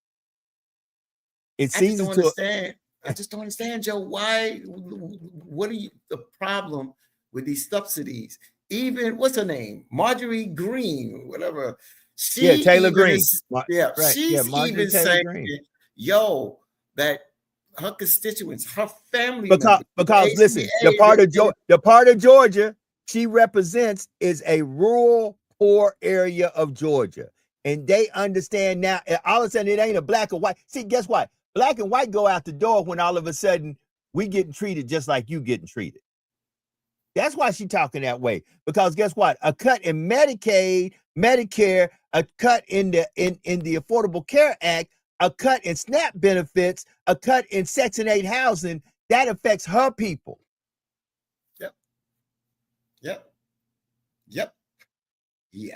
I just don't understand, Joe. Why? What are the problem with these subsidies? Even what's her name, Marjorie Green, whatever. Taylor Green. She's even saying, "Yo, that her constituents, her family, because listen, the part of Georgia she represents is a rural, poor area of Georgia." And they understand now, all of a sudden, it ain't a black or white. See, guess what? Black and white go out the door when all of a sudden we getting treated just like you getting treated. That's why she talking that way. Because guess what? A cut in Medicaid, Medicare, a cut in the Affordable Care Act, a cut in SNAP benefits, a cut in Section 8 housing, that affects her people. Yep. Yeah.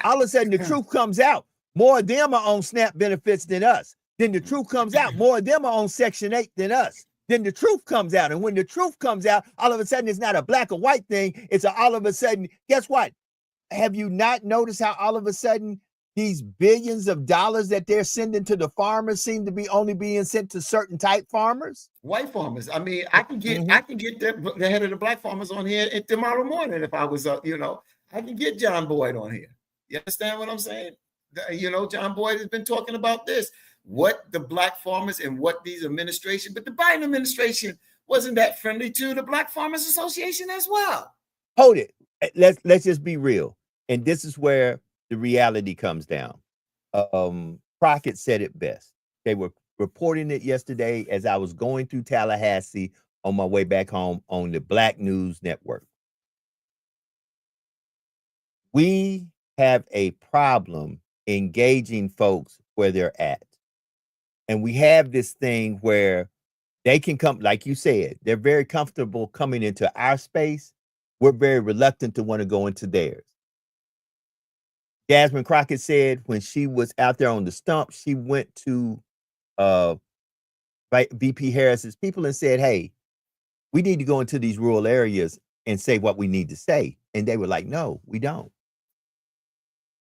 All of a sudden, the truth comes out. More of them are on SNAP benefits than us. Then the truth comes out. More of them are on Section 8 than us. Then the truth comes out. And when the truth comes out, all of a sudden, it's not a black or white thing. It's all of a sudden, guess what? Have you not noticed how all of a sudden these billions of dollars that they're sending to the farmers seem to be only being sent to certain type farmers? White farmers. I mean, I can get the head of the black farmers on here tomorrow morning if I was, I can get John Boyd on here. You understand what I'm saying? John Boyd has been talking about this, what the black farmers and what these administration, but the Biden administration wasn't that friendly to the Black Farmers Association as well. Hold it. Let's just be real. And this is where the reality comes down. Crockett said it best. They were reporting it yesterday as I was going through Tallahassee on my way back home on the Black News Network. We have a problem engaging folks where they're at. And we have this thing where they can come, like you said, they're very comfortable coming into our space. We're very reluctant to want to go into theirs. Jasmine Crockett said when she was out there on the stump, she went to VP Harris's people and said, hey, we need to go into these rural areas and say what we need to say. And they were like, no, we don't.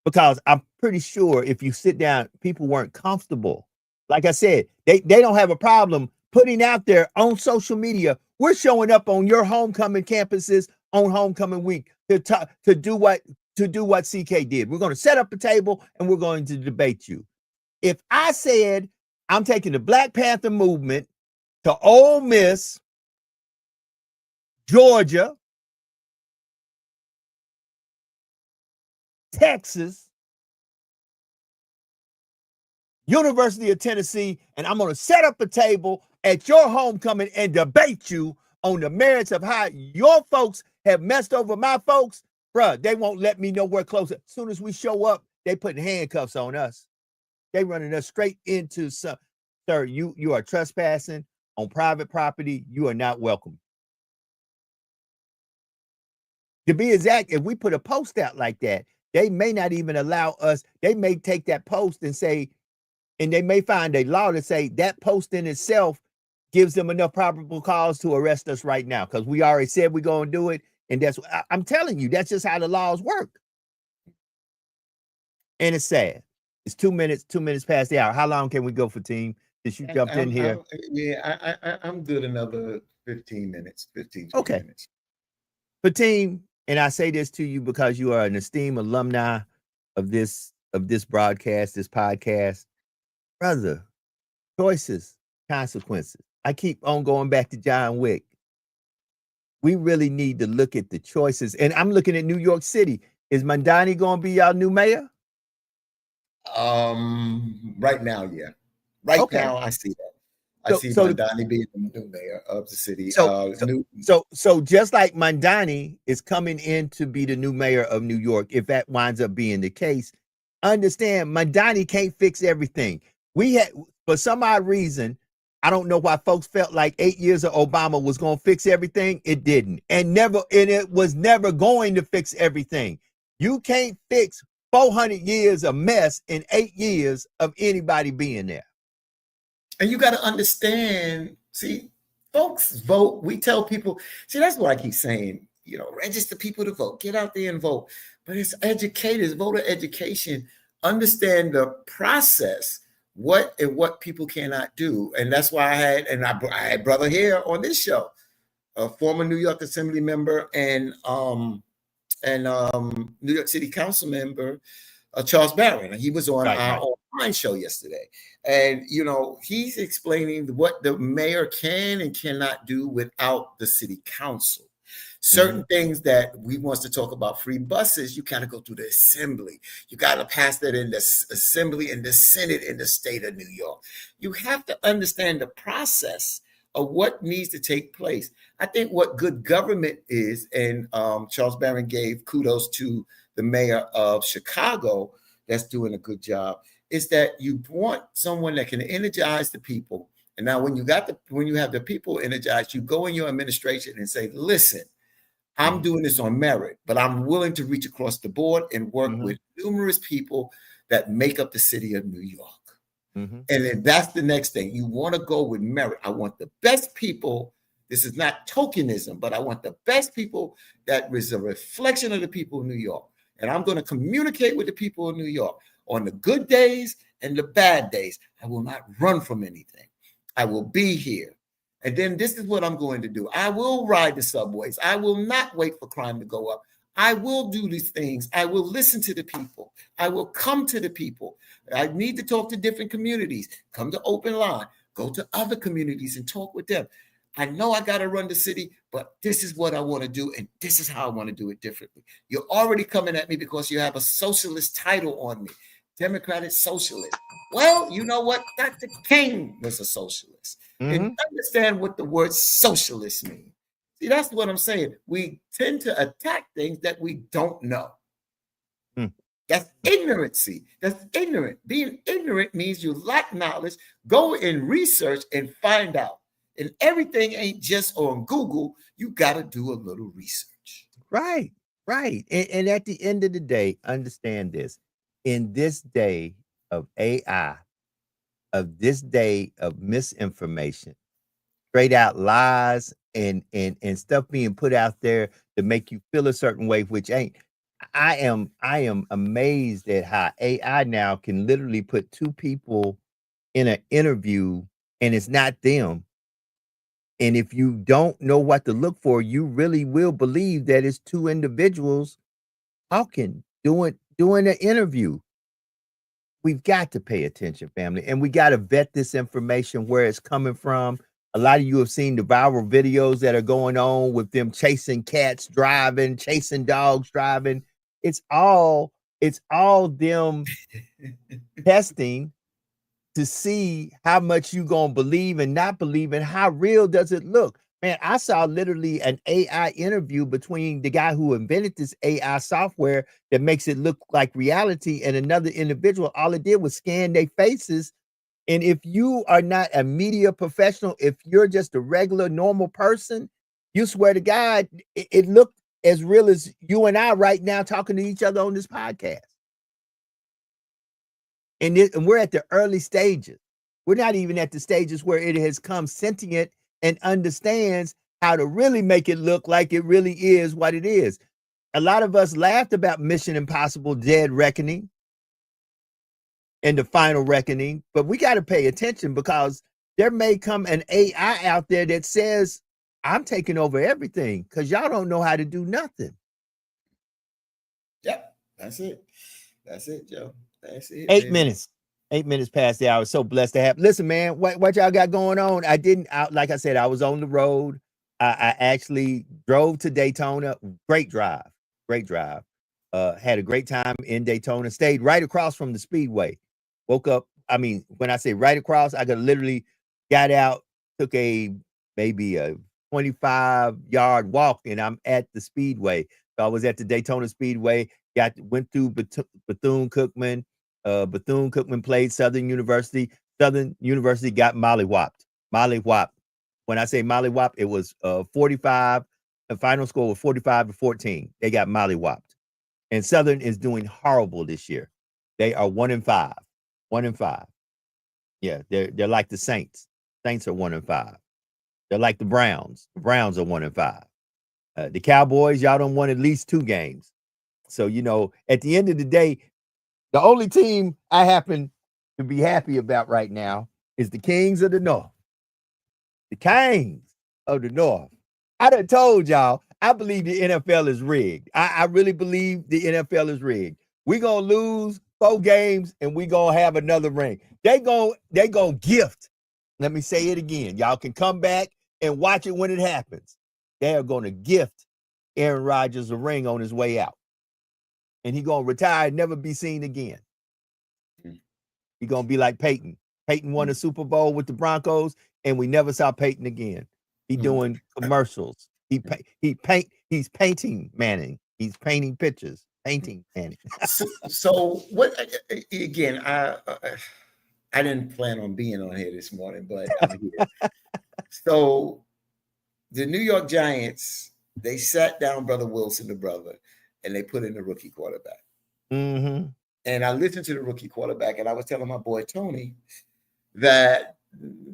Because I'm pretty sure if you sit down, people weren't comfortable. Like I said, they don't have a problem putting out there on social media, we're showing up on your homecoming campuses on homecoming week to do what CK did. We're going to set up a table and we're going to debate you. If I said I'm taking the Black Panther movement to Ole Miss, Georgia, Texas, University of Tennessee, and I'm going to set up a table at your homecoming and debate you on the merits of how your folks have messed over my folks, bruh, they won't let me nowhere closer. As soon as we show up, they putting handcuffs on us. They running us straight into some. Sir, you are trespassing on private property. You are not welcome. To be exact, if we put a post out like that, they may not even allow us. They may take that post and say, and they may find a law to say that post in itself gives them enough probable cause to arrest us right now because we already said we're going to do it. And that's, I'm telling you, that's just how the laws work. And it's sad. It's 2 minutes past the hour. How long can we go for, team? Since you jumped in here. I'm good another 15 minutes, 20 minutes. But team, and I say this to you because you are an esteemed alumni of this broadcast, this podcast. Brother, choices, consequences. I keep on going back to John Wick. We really need to look at the choices. And I'm looking at New York City. Is Mamdani going to be our new mayor? Right now, yeah. Now, I see that. I see Mamdani being the new mayor of the city. So just like Mamdani is coming in to be the new mayor of New York, if that winds up being the case, understand Mamdani can't fix everything. We had, for some odd reason, I don't know why folks felt like 8 years of Obama was going to fix everything. It didn't, and it was never going to fix everything. You can't fix 400 years of mess in 8 years of anybody being there. And you got to understand, see, folks vote. We tell people, see, that's what I keep saying, register people to vote, get out there and vote. But it's educators, voter education, understand the process, what people cannot do. And that's why I had brother here on this show, a former New York Assembly member and New York City Council member, Charles Barron. He was on our online show yesterday. And, he's explaining what the mayor can and cannot do without the city council. Certain things that we want to talk about, free buses, you got to go through the assembly. You got to pass that in the assembly and the Senate in the state of New York. You have to understand the process of what needs to take place. I think what good government is, and Charles Barron gave kudos to the mayor of Chicago that's doing a good job, is that you want someone that can energize the people. And now when you have the people energized, you go in your administration and say, listen, I'm doing this on merit, but I'm willing to reach across the board and work with numerous people that make up the city of New York. And then that's the next thing. You want to go with merit. I want the best people. This is not tokenism, but I want the best people that is a reflection of the people of New York. And I'm going to communicate with the people of New York on the good days and the bad days. I will not run from anything. I will be here. And then this is what I'm going to do. I will ride the subways. I will not wait for crime to go up. I will do these things. I will listen to the people. I will come to the people. I need to talk to different communities. Come to Open Line. Go to other communities and talk with them. I know I got to run the city, but this is what I want to do, and this is how I want to do it differently. You're already coming at me because you have a socialist title on me, Democratic Socialist. Well, you know what? Dr. King was a socialist. And understand what the word socialist means. See, that's what I'm saying. We tend to attack things that we don't know. That's ignorancy. That's ignorant. Being ignorant means you lack knowledge. Go and research and find out. And everything ain't just on Google. You got to do a little research. Right. And at the end of the day, understand this. in this day of AI, of this day of misinformation, straight out lies and stuff being put out there to make you feel a certain way, which ain't. I am amazed at how AI now can literally put two people in an interview and it's not them. And if you don't know what to look for, you really will believe that it's two individuals talking, doing an interview. We've got to pay attention, family, and we got to vet this information where it's coming from. A lot of you have seen the viral videos that are going on with them chasing cats driving, chasing dogs driving. It's all them testing to see how much you gonna believe and not believe, and how real does it look. Man, I saw literally an AI interview between the guy who invented this AI software that makes it look like reality and another individual. All it did was scan their faces. And if you are not a media professional, if you're just a regular, normal person, you swear to God, it looked as real as you and I right now talking to each other on this podcast. And we're at the early stages. We're not even at the stages where it has come sentient and understands how to really make it look like it really is what it is. A lot of us laughed about Mission Impossible Dead Reckoning and the Final Reckoning, but we got to pay attention, because there may come an AI out there that says, I'm taking over everything because y'all don't know how to do nothing. Yep, that's it. That's it, Joe. That's it. 8 minutes. 8 minutes past the hour. So blessed to have. Listen, man, what y'all got going on? Like I said, I was on the road. I actually drove to Daytona. Great drive. Had a great time in Daytona. Stayed right across from the Speedway. Woke up. I mean, when I say right across, I literally got out, took maybe a 25-yard walk, and I'm at the Speedway. So I was at the Daytona Speedway. Went through Bethune-Cookman. Bethune-Cookman played Southern University. Southern University got mollywopped. When I say mollywopped, it was 45. The final score was 45-14. They got mollywopped. And Southern is doing horrible this year. They are 1-5. 1-5. Yeah, they're like the Saints. Saints are 1-5. They're like the Browns. The Browns are 1-5. The Cowboys, y'all don't won at least 2 games. So, at the end of the day, the only team I happen to be happy about right now is the Kings of the North. The Kings of the North. I done told y'all, I believe the NFL is rigged. I really believe the NFL is rigged. We're going to lose 4 games and we're going to have another ring. They going to gift. Let me say it again. Y'all can come back and watch it when it happens. They are going to gift Aaron Rodgers a ring on his way out. And he's going to retire and never be seen again. He's going to be like Peyton. Peyton won a Super Bowl with the Broncos, and we never saw Peyton again. He's doing commercials. He's painting Manning. He's painting pictures. Painting Manning. So what? Again, I didn't plan on being on here this morning, but I'm here. So the New York Giants, they sat down Brother Wilson, the brother, and they put in the rookie quarterback. Mm-hmm. And I listened to the rookie quarterback, and I was telling my boy Tony that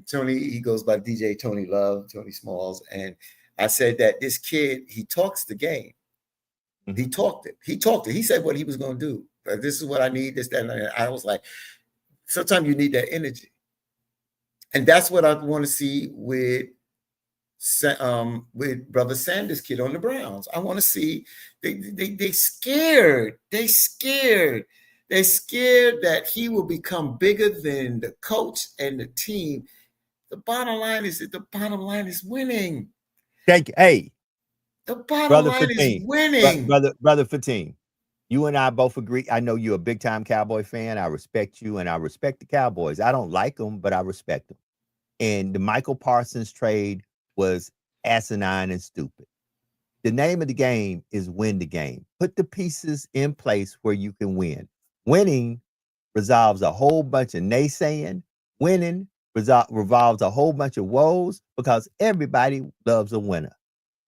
he goes by DJ Tony Love, Tony Smalls. And I said that this kid, he talks the game. Mm-hmm. He talked it. He said what he was going to do. This is what I need, this, that, and that. I was like, sometimes you need that energy. And that's what I want to see with Brother Sanders' kid on the Browns. I want to see they scared. They're scared that he will become bigger than the coach and the team. The bottom line is winning. Thank you. Hey, the bottom line is winning. Brother Fatim, you and I both agree. I know you're a big time Cowboy fan. I respect you and I respect the Cowboys. I don't like them, but I respect them. And the Michael Parsons trade was asinine and stupid. The name of the game is win the game. Put the pieces in place where you can win. Winning resolves a whole bunch of naysaying. Winning revolves a whole bunch of woes, because everybody loves a winner.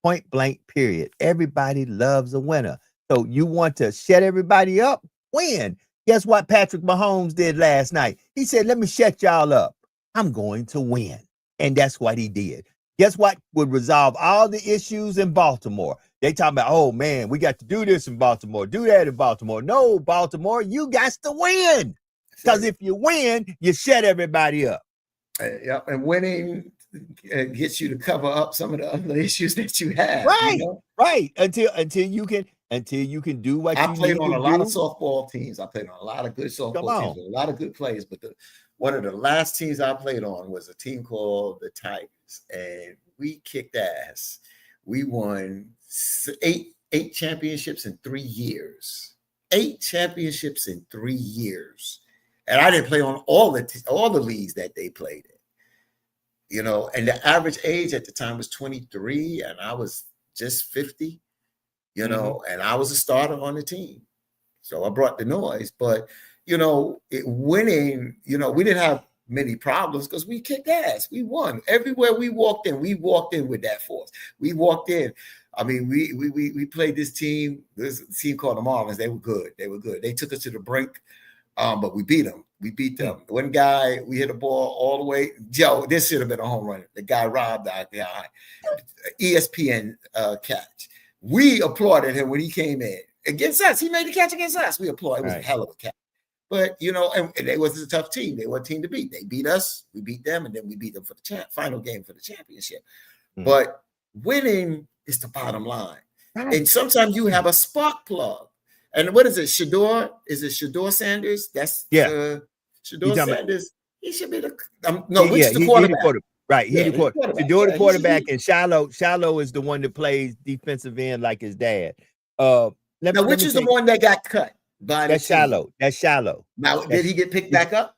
Point blank, period. Everybody loves a winner. So you want to shut everybody up? Win. Guess what Patrick Mahomes did last night? He said, let me shut y'all up. I'm going to win. And that's what he did. Guess what would resolve all the issues in Baltimore? They talking about, oh man, we got to do this in Baltimore, do that in Baltimore. No, Baltimore, you got to win. Because if you win, you shut everybody up. Yeah, and winning gets you to cover up some of the other issues that you have. Right, you know? right. Until you can do what you need to do. I played on a lot of softball teams. I played on a lot of good softball teams with a lot of good players. But one of the last teams I played on was a team called the Tigers, and we kicked ass. We won eight championships in 3 years. 8 championships in 3 years. And I didn't play on all the leagues that they played in, you know, and the average age at the time was 23 and I was just 50, you know, and I was a starter on the team. So I brought the noise, but, you know, winning, you know, we didn't have many problems because we kicked ass. We won everywhere we walked in with that force. We walked in. I mean, we played this team called the Marlins. They were good. They took us to the brink. But we beat them. One guy, we hit a ball all the way. Joe, this should have been a home run. The guy robbed our guy. ESPN catch. We applauded him when he came in. Against us, he made the catch against us. We applauded. It was a hell of a catch. But, you know, and they was a tough team. They were a team to beat. They beat us. We beat them. And then we beat them for the final game for the championship. But winning is the bottom line. And sometimes you have a spark plug. And what is it, Shedeur? Is it Shedeur Sanders? That's Shedeur Sanders. He should be the the quarterback? Right, he's the quarterback. Shedeur the quarterback, and Shiloh is the one that plays defensive end like his dad. Which is the one that got cut? That's Shiloh. That's Shiloh. Now, did he get picked back up?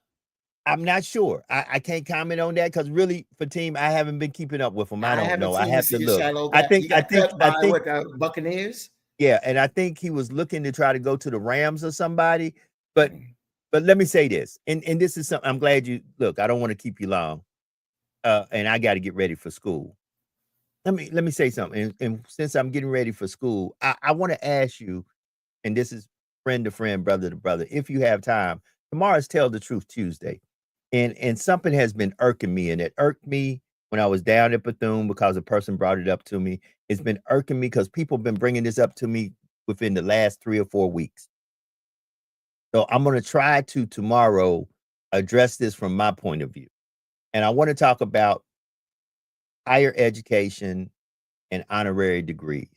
I'm not sure. I can't comment on that because really, for team, I haven't been keeping up with him. I don't know. I have to look. I think Buccaneers. Yeah, and I think he was looking to try to go to the Rams or somebody. But let me say this, and this is something I'm glad you look. I don't want to keep you long, and I got to get ready for school. Let me say something. And since I'm getting ready for school, I want to ask you, and this is friend to friend, brother to brother. If you have time, tomorrow's Tell the Truth Tuesday, and something has been irking me, and it irked me when I was down at Bethune because a person brought it up to me. It's been irking me because people have been bringing this up to me within the last 3 or 4 weeks. So I'm going to try to tomorrow address this from my point of view. And I want to talk about higher education and honorary degrees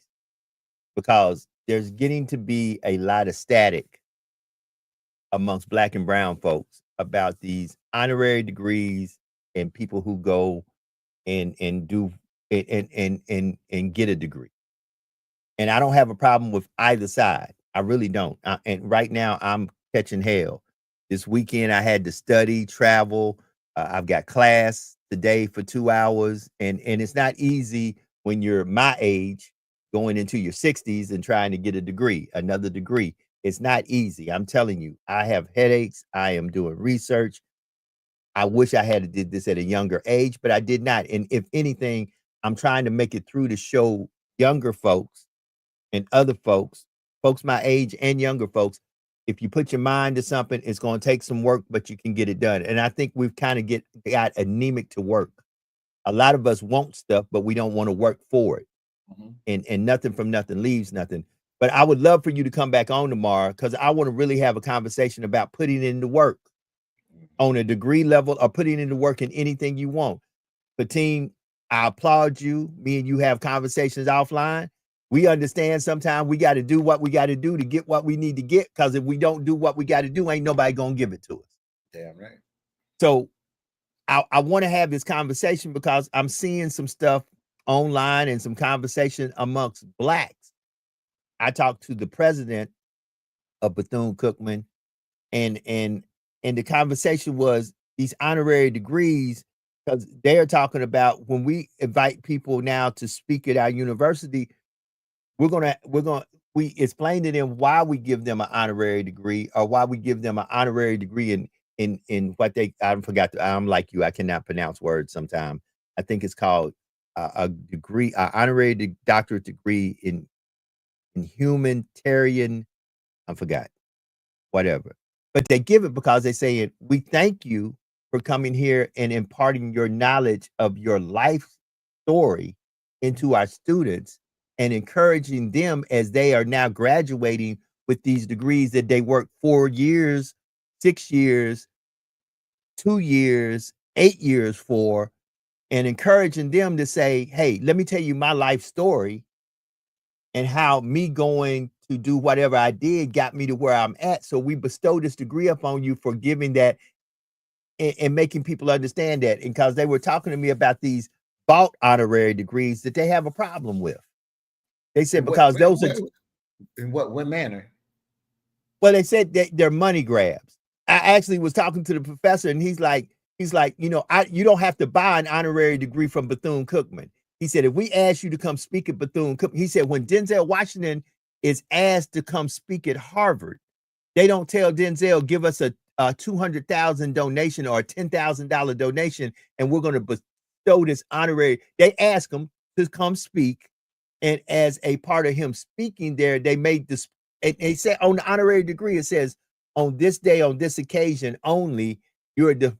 because there's getting to be a lot of static amongst Black and brown folks about these honorary degrees and people who go and do and get a degree. And I don't have a problem with either side. I really don't. And right now I'm catching hell. This weekend I had to study, travel. I've got class today for 2 hours. And it's not easy when you're my age, going into your 60s and trying to get a degree, another degree. It's not easy. I'm telling you, I have headaches. I am doing research. I wish I had did this at a younger age, but I did not. And if anything, I'm trying to make it through to show younger folks and other folks my age and younger folks, if you put your mind to something, it's going to take some work, but you can get it done. And I think we've kind of got anemic to work. A lot of us want stuff, but we don't want to work for it. And nothing from nothing leaves nothing. But I would love for you to come back on tomorrow because I want to really have a conversation about putting into work on a degree level or putting into work in anything you want. Fatim, I applaud you. Me and you have conversations offline. We understand sometimes we got to do what we got to do to get what we need to get, because if we don't do what we got to do, ain't nobody going to give it to us. Damn right. So I want to have this conversation because I'm seeing some stuff online and some conversation amongst Blacks. I talked to the president of Bethune-Cookman, and the conversation was these honorary degrees, because they're talking about when we invite people now to speak at our university, we explain to them why we give them an honorary degree, or why we give them an honorary degree in what I forgot. I'm like you, I cannot pronounce words sometimes. I think it's called a degree, an honorary doctorate degree in humanitarian. I forgot. Whatever. but they give it because they say, we thank you for coming here and imparting your knowledge of your life story into our students and encouraging them as they are now graduating with these degrees that they worked 4 years, 6 years, 2 years, 8 years for, and encouraging them to say, hey, let me tell you my life story and how me going to do whatever I did got me to where I'm at. So we bestow this degree upon you for giving that and making people understand that. And because they were talking to me about these bought honorary degrees that they have a problem with. They said because those are in what manner? Well, they said that they're money grabs. I actually was talking to the professor, and he's like, you know, you don't have to buy an honorary degree from Bethune-Cookman. He said, if we ask you to come speak at Bethune-Cookman, he said, when Denzel Washington is asked to come speak at Harvard, they don't tell Denzel, give us a $200,000 donation or a $10,000 donation, and we're going to bestow this honorary. They ask him to come speak, and as a part of him speaking there, they made this. And they said on the honorary degree, it says on this day, on this occasion only, you're the.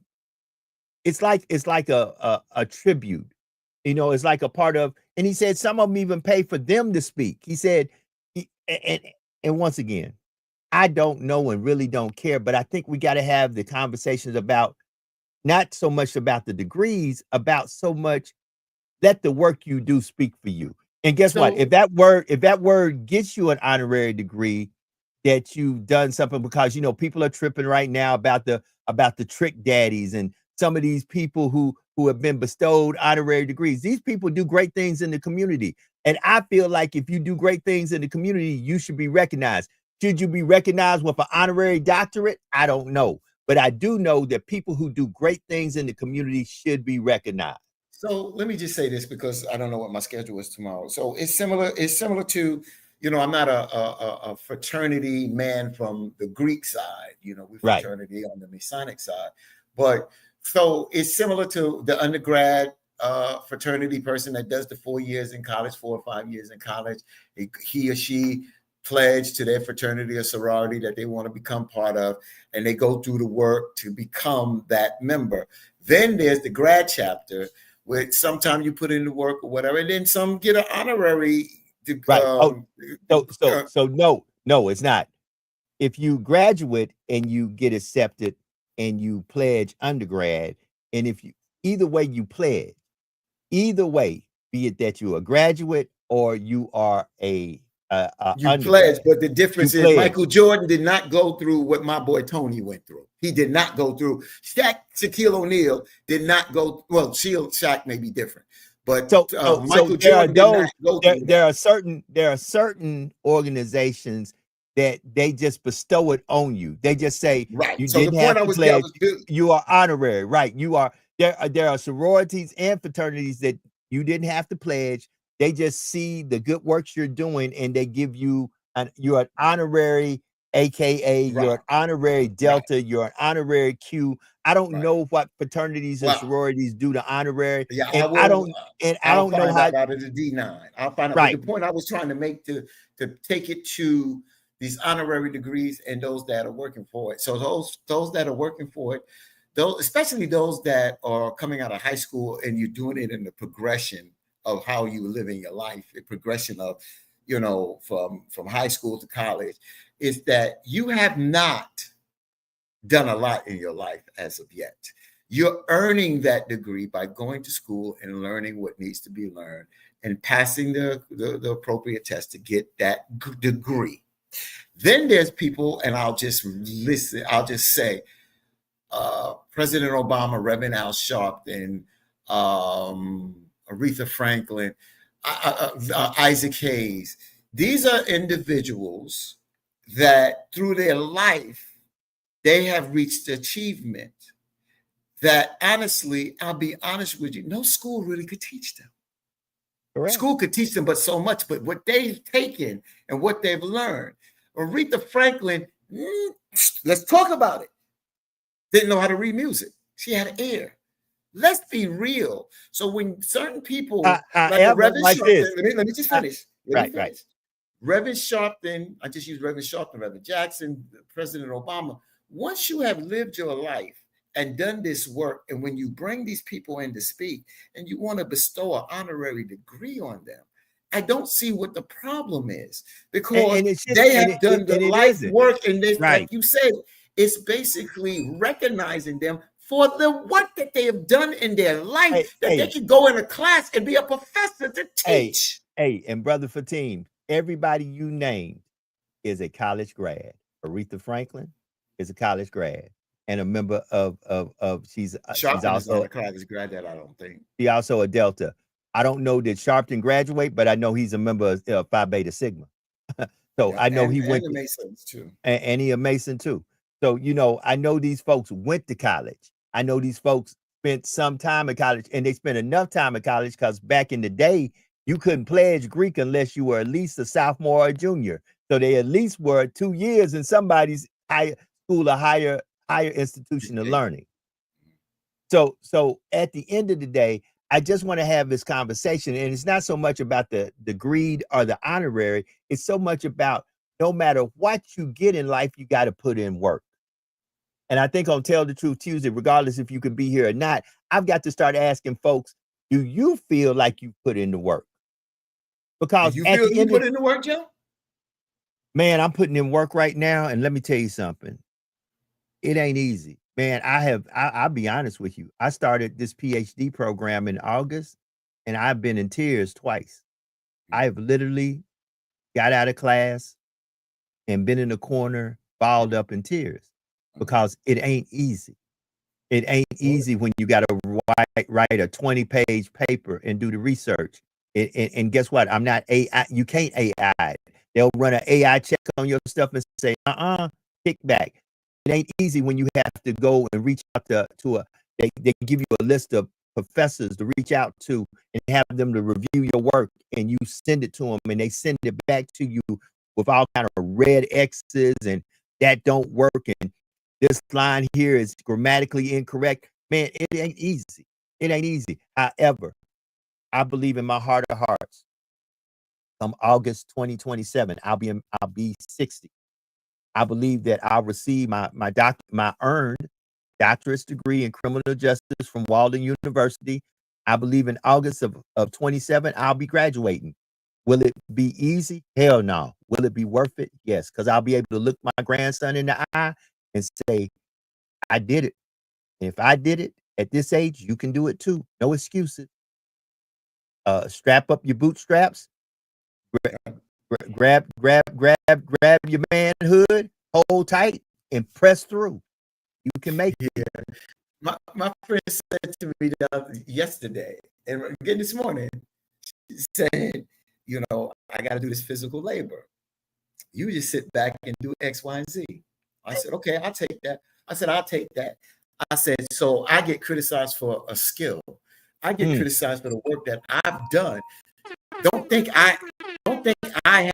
It's like a tribute, you know. It's like a part of. And he said some of them even pay for them to speak. He said, and once again, I don't know and really don't care, but I think we got to have the conversations about not so much about the degrees, about so much let the work you do speak for you. And guess what? If that word gets you an honorary degree, that you've done something, because you know people are tripping right now about the trick daddies and some of these people who have been bestowed honorary degrees. These people do great things in the community, and I feel like if you do great things in the community, you should be recognized. Should you be recognized with an honorary doctorate? I don't know, but I do know that people who do great things in the community should be recognized. So let me just say this, because I don't know what my schedule is tomorrow. So it's similar to, you know, I'm not a fraternity man from the Greek side, you know, we fraternity on the Masonic side. But so it's similar to the undergrad fraternity person that does the 4 years in college, 4 or 5 years in college. He or she pledge to their fraternity or sorority that they want to become part of, and they go through the work to become that member. Then there's the grad chapter, where sometimes you put in the work or whatever, and then some get an honorary. So no, it's not. If you graduate and you get accepted and you pledge undergrad, and if you either way you pledge, either way, be it that you're a graduate or you are a you pledge, but the difference is Michael Jordan did not go through what my boy Tony went through. He did not go through. Shaquille O'Neal did not go. Well, Shaq may be different, but Michael Jordan did not go through. There are certain organizations that they just bestow it on you. They just say, right. You so didn't the have point to pledge. You are honorary, right? You are. There are sororities and fraternities that you didn't have to pledge. They just see the good works you're doing, and they give you you're an honorary, aka you're an honorary Delta, you're an honorary Q. I don't know what fraternities and sororities do to honorary. Yeah, and I don't know how out of the D9. I'll find out. But the point I was trying to make to take it to these honorary degrees and those that are working for it. So those that are working for it, those especially those that are coming out of high school and you're doing it in the progression of how you were living your life, the progression of, you know, from high school to college, is that you have not done a lot in your life as of yet. You're earning that degree by going to school and learning what needs to be learned and passing the appropriate test to get that degree. Then there's people, and I'll just say, President Obama, Reverend Al Sharpton, Aretha Franklin, Isaac Hayes. These are individuals that through their life, they have reached achievement that honestly, I'll be honest with you, no school really could teach them. Correct. School could teach them, but so much, but what they've taken and what they've learned. Aretha Franklin, let's talk about it. Didn't know how to read music. She had an ear. Let's be real. So when certain people, let me just finish. Right. Reverend Sharpton, I just used Reverend Sharpton, Reverend Jackson, President Obama. once you have lived your life and done this work, and when you bring these people in to speak and you want to bestow an honorary degree on them, I don't see what the problem is, because they have done the life work, and they, like you said, it's basically recognizing them for the work that they have done in their life, that they can go in a class and be a professor to teach. And Brother Fatim, everybody you named is a college grad. Aretha Franklin is a college grad and a member of she's also a college grad. That I don't think. She also a Delta. I don't know that Sharpton graduate, but I know he's a member of Phi Beta Sigma. So yeah, I know he went to Masons too, and he a Mason too. So you know, I know these folks went to college. I know these folks spent some time at college, and they spent enough time at college because back in the day, you couldn't pledge Greek unless you were at least a sophomore or a junior. So they at least were 2 years in somebody's higher school or higher institution of learning. So at the end of the day, I just want to have this conversation, and it's not so much about the greed or the honorary. It's so much about no matter what you get in life, you got to put in work. And I think on Tell the Truth Tuesday, regardless if you can be here or not, I've got to start asking folks, do you feel like you put in the work? Because you feel you put in the work, Joe? Man, I'm putting in work right now, and let me tell you something. It ain't easy. Man, I'll be honest with you. I started this PhD program in August, and I've been in tears twice. I've literally got out of class and been in the corner, balled up in tears, because it ain't easy. It ain't easy when you got to write a 20-page paper and do the research. And guess what? I'm not AI. You can't AI. They'll run an AI check on your stuff and say, kick back. It ain't easy when you have to go and reach out to they give you a list of professors to reach out to and have them to review your work, and you send it to them, and they send it back to you with all kind of red X's and that don't work, and this line here is grammatically incorrect. Man, it ain't easy. It ain't easy. However, I believe in my heart of hearts, come August 2027, I'll be 60. I believe that I'll receive my earned doctorate degree in criminal justice from Walden University. I believe in August of 27, I'll be graduating. Will it be easy? Hell no. Will it be worth it? Yes, because I'll be able to look my grandson in the eye and say, I did it. And if I did it at this age, you can do it too. No excuses. Strap up your bootstraps. Grab your manhood, hold tight, and press through. You can make it. Yeah. My friend said to me yesterday, and again this morning, she said, you know, I got to do this physical labor. You just sit back and do X, Y, and Z. I said, okay, I'll take that. I said, I'll take that. I said, so I get criticized for a skill. I get criticized for the work that I've done. Don't think I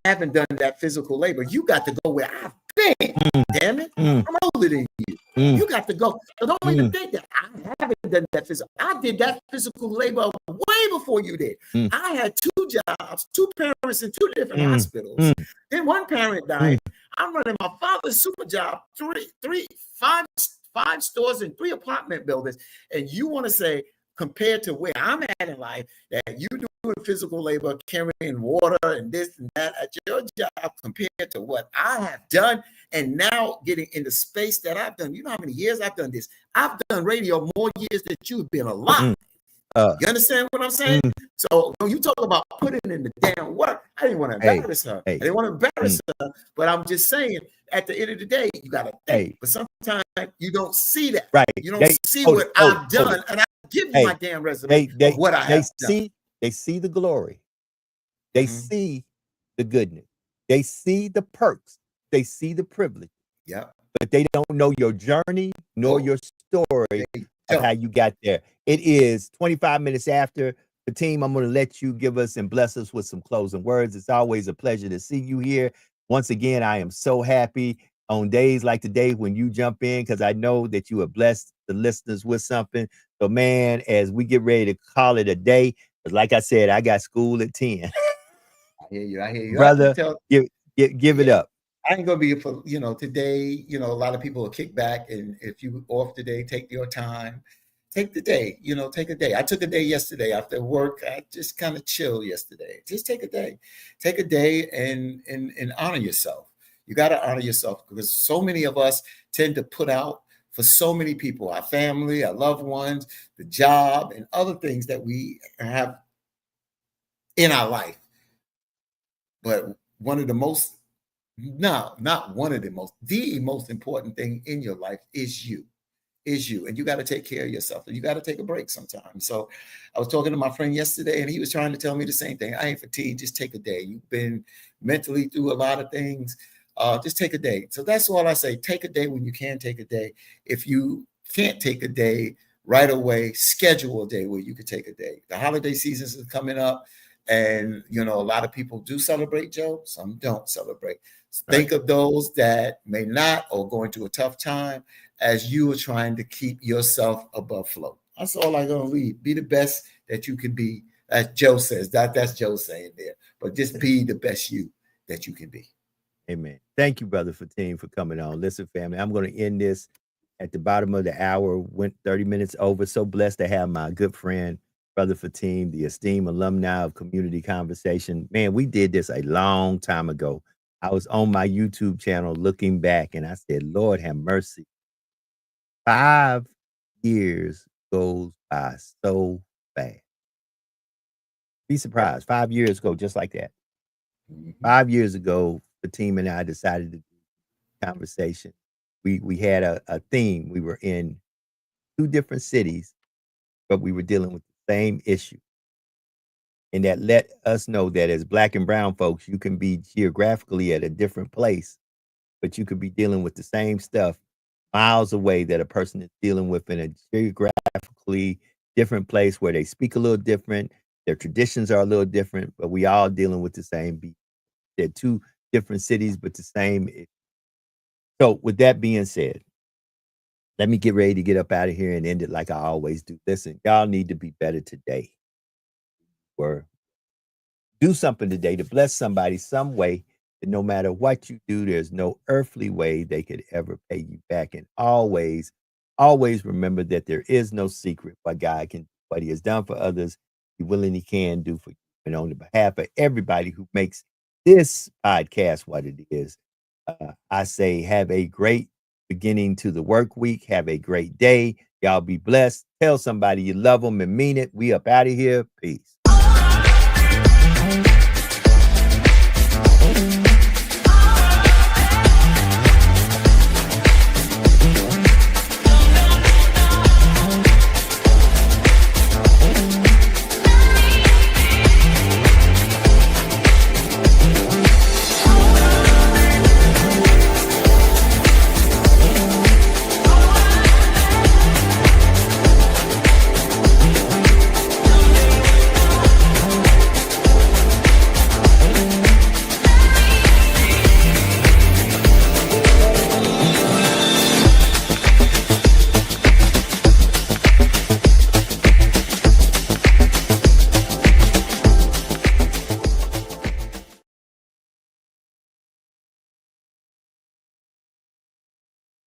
haven't done that physical labor. You got to go where I've been. Damn it. I'm older than you. You got to go. So don't even think that I haven't done that physical. I did that physical labor way before you did. I had 2 jobs, 2 parents in 2 different hospitals. Then one parent died. I'm running my father's super job, 5 stores and 3 apartment buildings. And you want to say, compared to where I'm at in life, that you doing physical labor, carrying water and this and that at your job, compared to what I have done, and now getting in the space that I've done. You know how many years I've done this? I've done radio more years than you've been alive. You understand what I'm saying? So when you talk about putting in the damn work, I didn't want to embarrass her. I didn't want to embarrass her, but I'm just saying, at the end of the day, you got to think. But sometimes you don't see that. Right. You don't see what I've done, and I give you my damn resume of what I have done. They see the glory. They see the goodness. They see the perks. They see the privilege. Yeah. But they don't know your journey nor your story of how you got there. It is 25 minutes after. The team, I'm going to let you give us and bless us with some closing words. It's always a pleasure to see you here. Once again, I am so happy on days like today when you jump in, because I know that you have blessed the listeners with something. So, man, as we get ready to call it a day, like I said, I got school at 10. I hear you. Brother, give it up. I ain't gonna be for today. A lot of people will kick back, and if you off today, take your time, take the day. Take a day. I took a day yesterday after work. I just kind of chill yesterday. Just take a day and honor yourself. You got to honor yourself because so many of us tend to put out for so many people, our family, our loved ones, the job, and other things that we have in our life. But one of the most no, not one of the most important thing in your life is you. And you got to take care of yourself, and you got to take a break sometimes. So I was talking to my friend yesterday, and he was trying to tell me the same thing. I ain't fatigued. Just take a day. You've been mentally through a lot of things. Just take a day. So that's all I say. Take a day when you can take a day. If you can't take a day right away, schedule a day where you could take a day. The holiday seasons is coming up, and a lot of people do celebrate, Joe. Some don't celebrate. Think of those that may not or going through a tough time as you are trying to keep yourself above float. That's all I'm going to read. Be the best that you can be. As Joe says, that's Joe saying there. But just be the best you that you can be. Amen. Thank you, Brother Fatim, for coming on. Listen, family, I'm going to end this at the bottom of the hour. Went 30 minutes over. So blessed to have my good friend, Brother Fatim, the esteemed alumni of Community Conversation. Man, we did this a long time ago. I was on my YouTube channel looking back, and I said, Lord have mercy. 5 years goes by so fast. Be surprised. 5 years ago, just like that. 5 years ago, Fatim and I decided to do conversation. We had a theme. We were in 2 different cities, but we were dealing with the same issue. And that let us know that as Black and brown folks, you can be geographically at a different place, but you could be dealing with the same stuff miles away that a person is dealing with in a geographically different place where they speak a little different, their traditions are a little different, but we all dealing with the same beat. They're 2 different cities, but the same. So with that being said, let me get ready to get up out of here and end it like I always do. Listen, y'all need to be better today. Or do something today to bless somebody some way that no matter what you do, there's no earthly way they could ever pay you back. And always remember that there is no secret what God can, what he has done for others, he willingly can do for you. And on the behalf of everybody who makes this podcast what it is, I say have a great beginning to the work week. Have a great day. Y'all be blessed. Tell somebody you love them and mean it. We up out of here. Peace.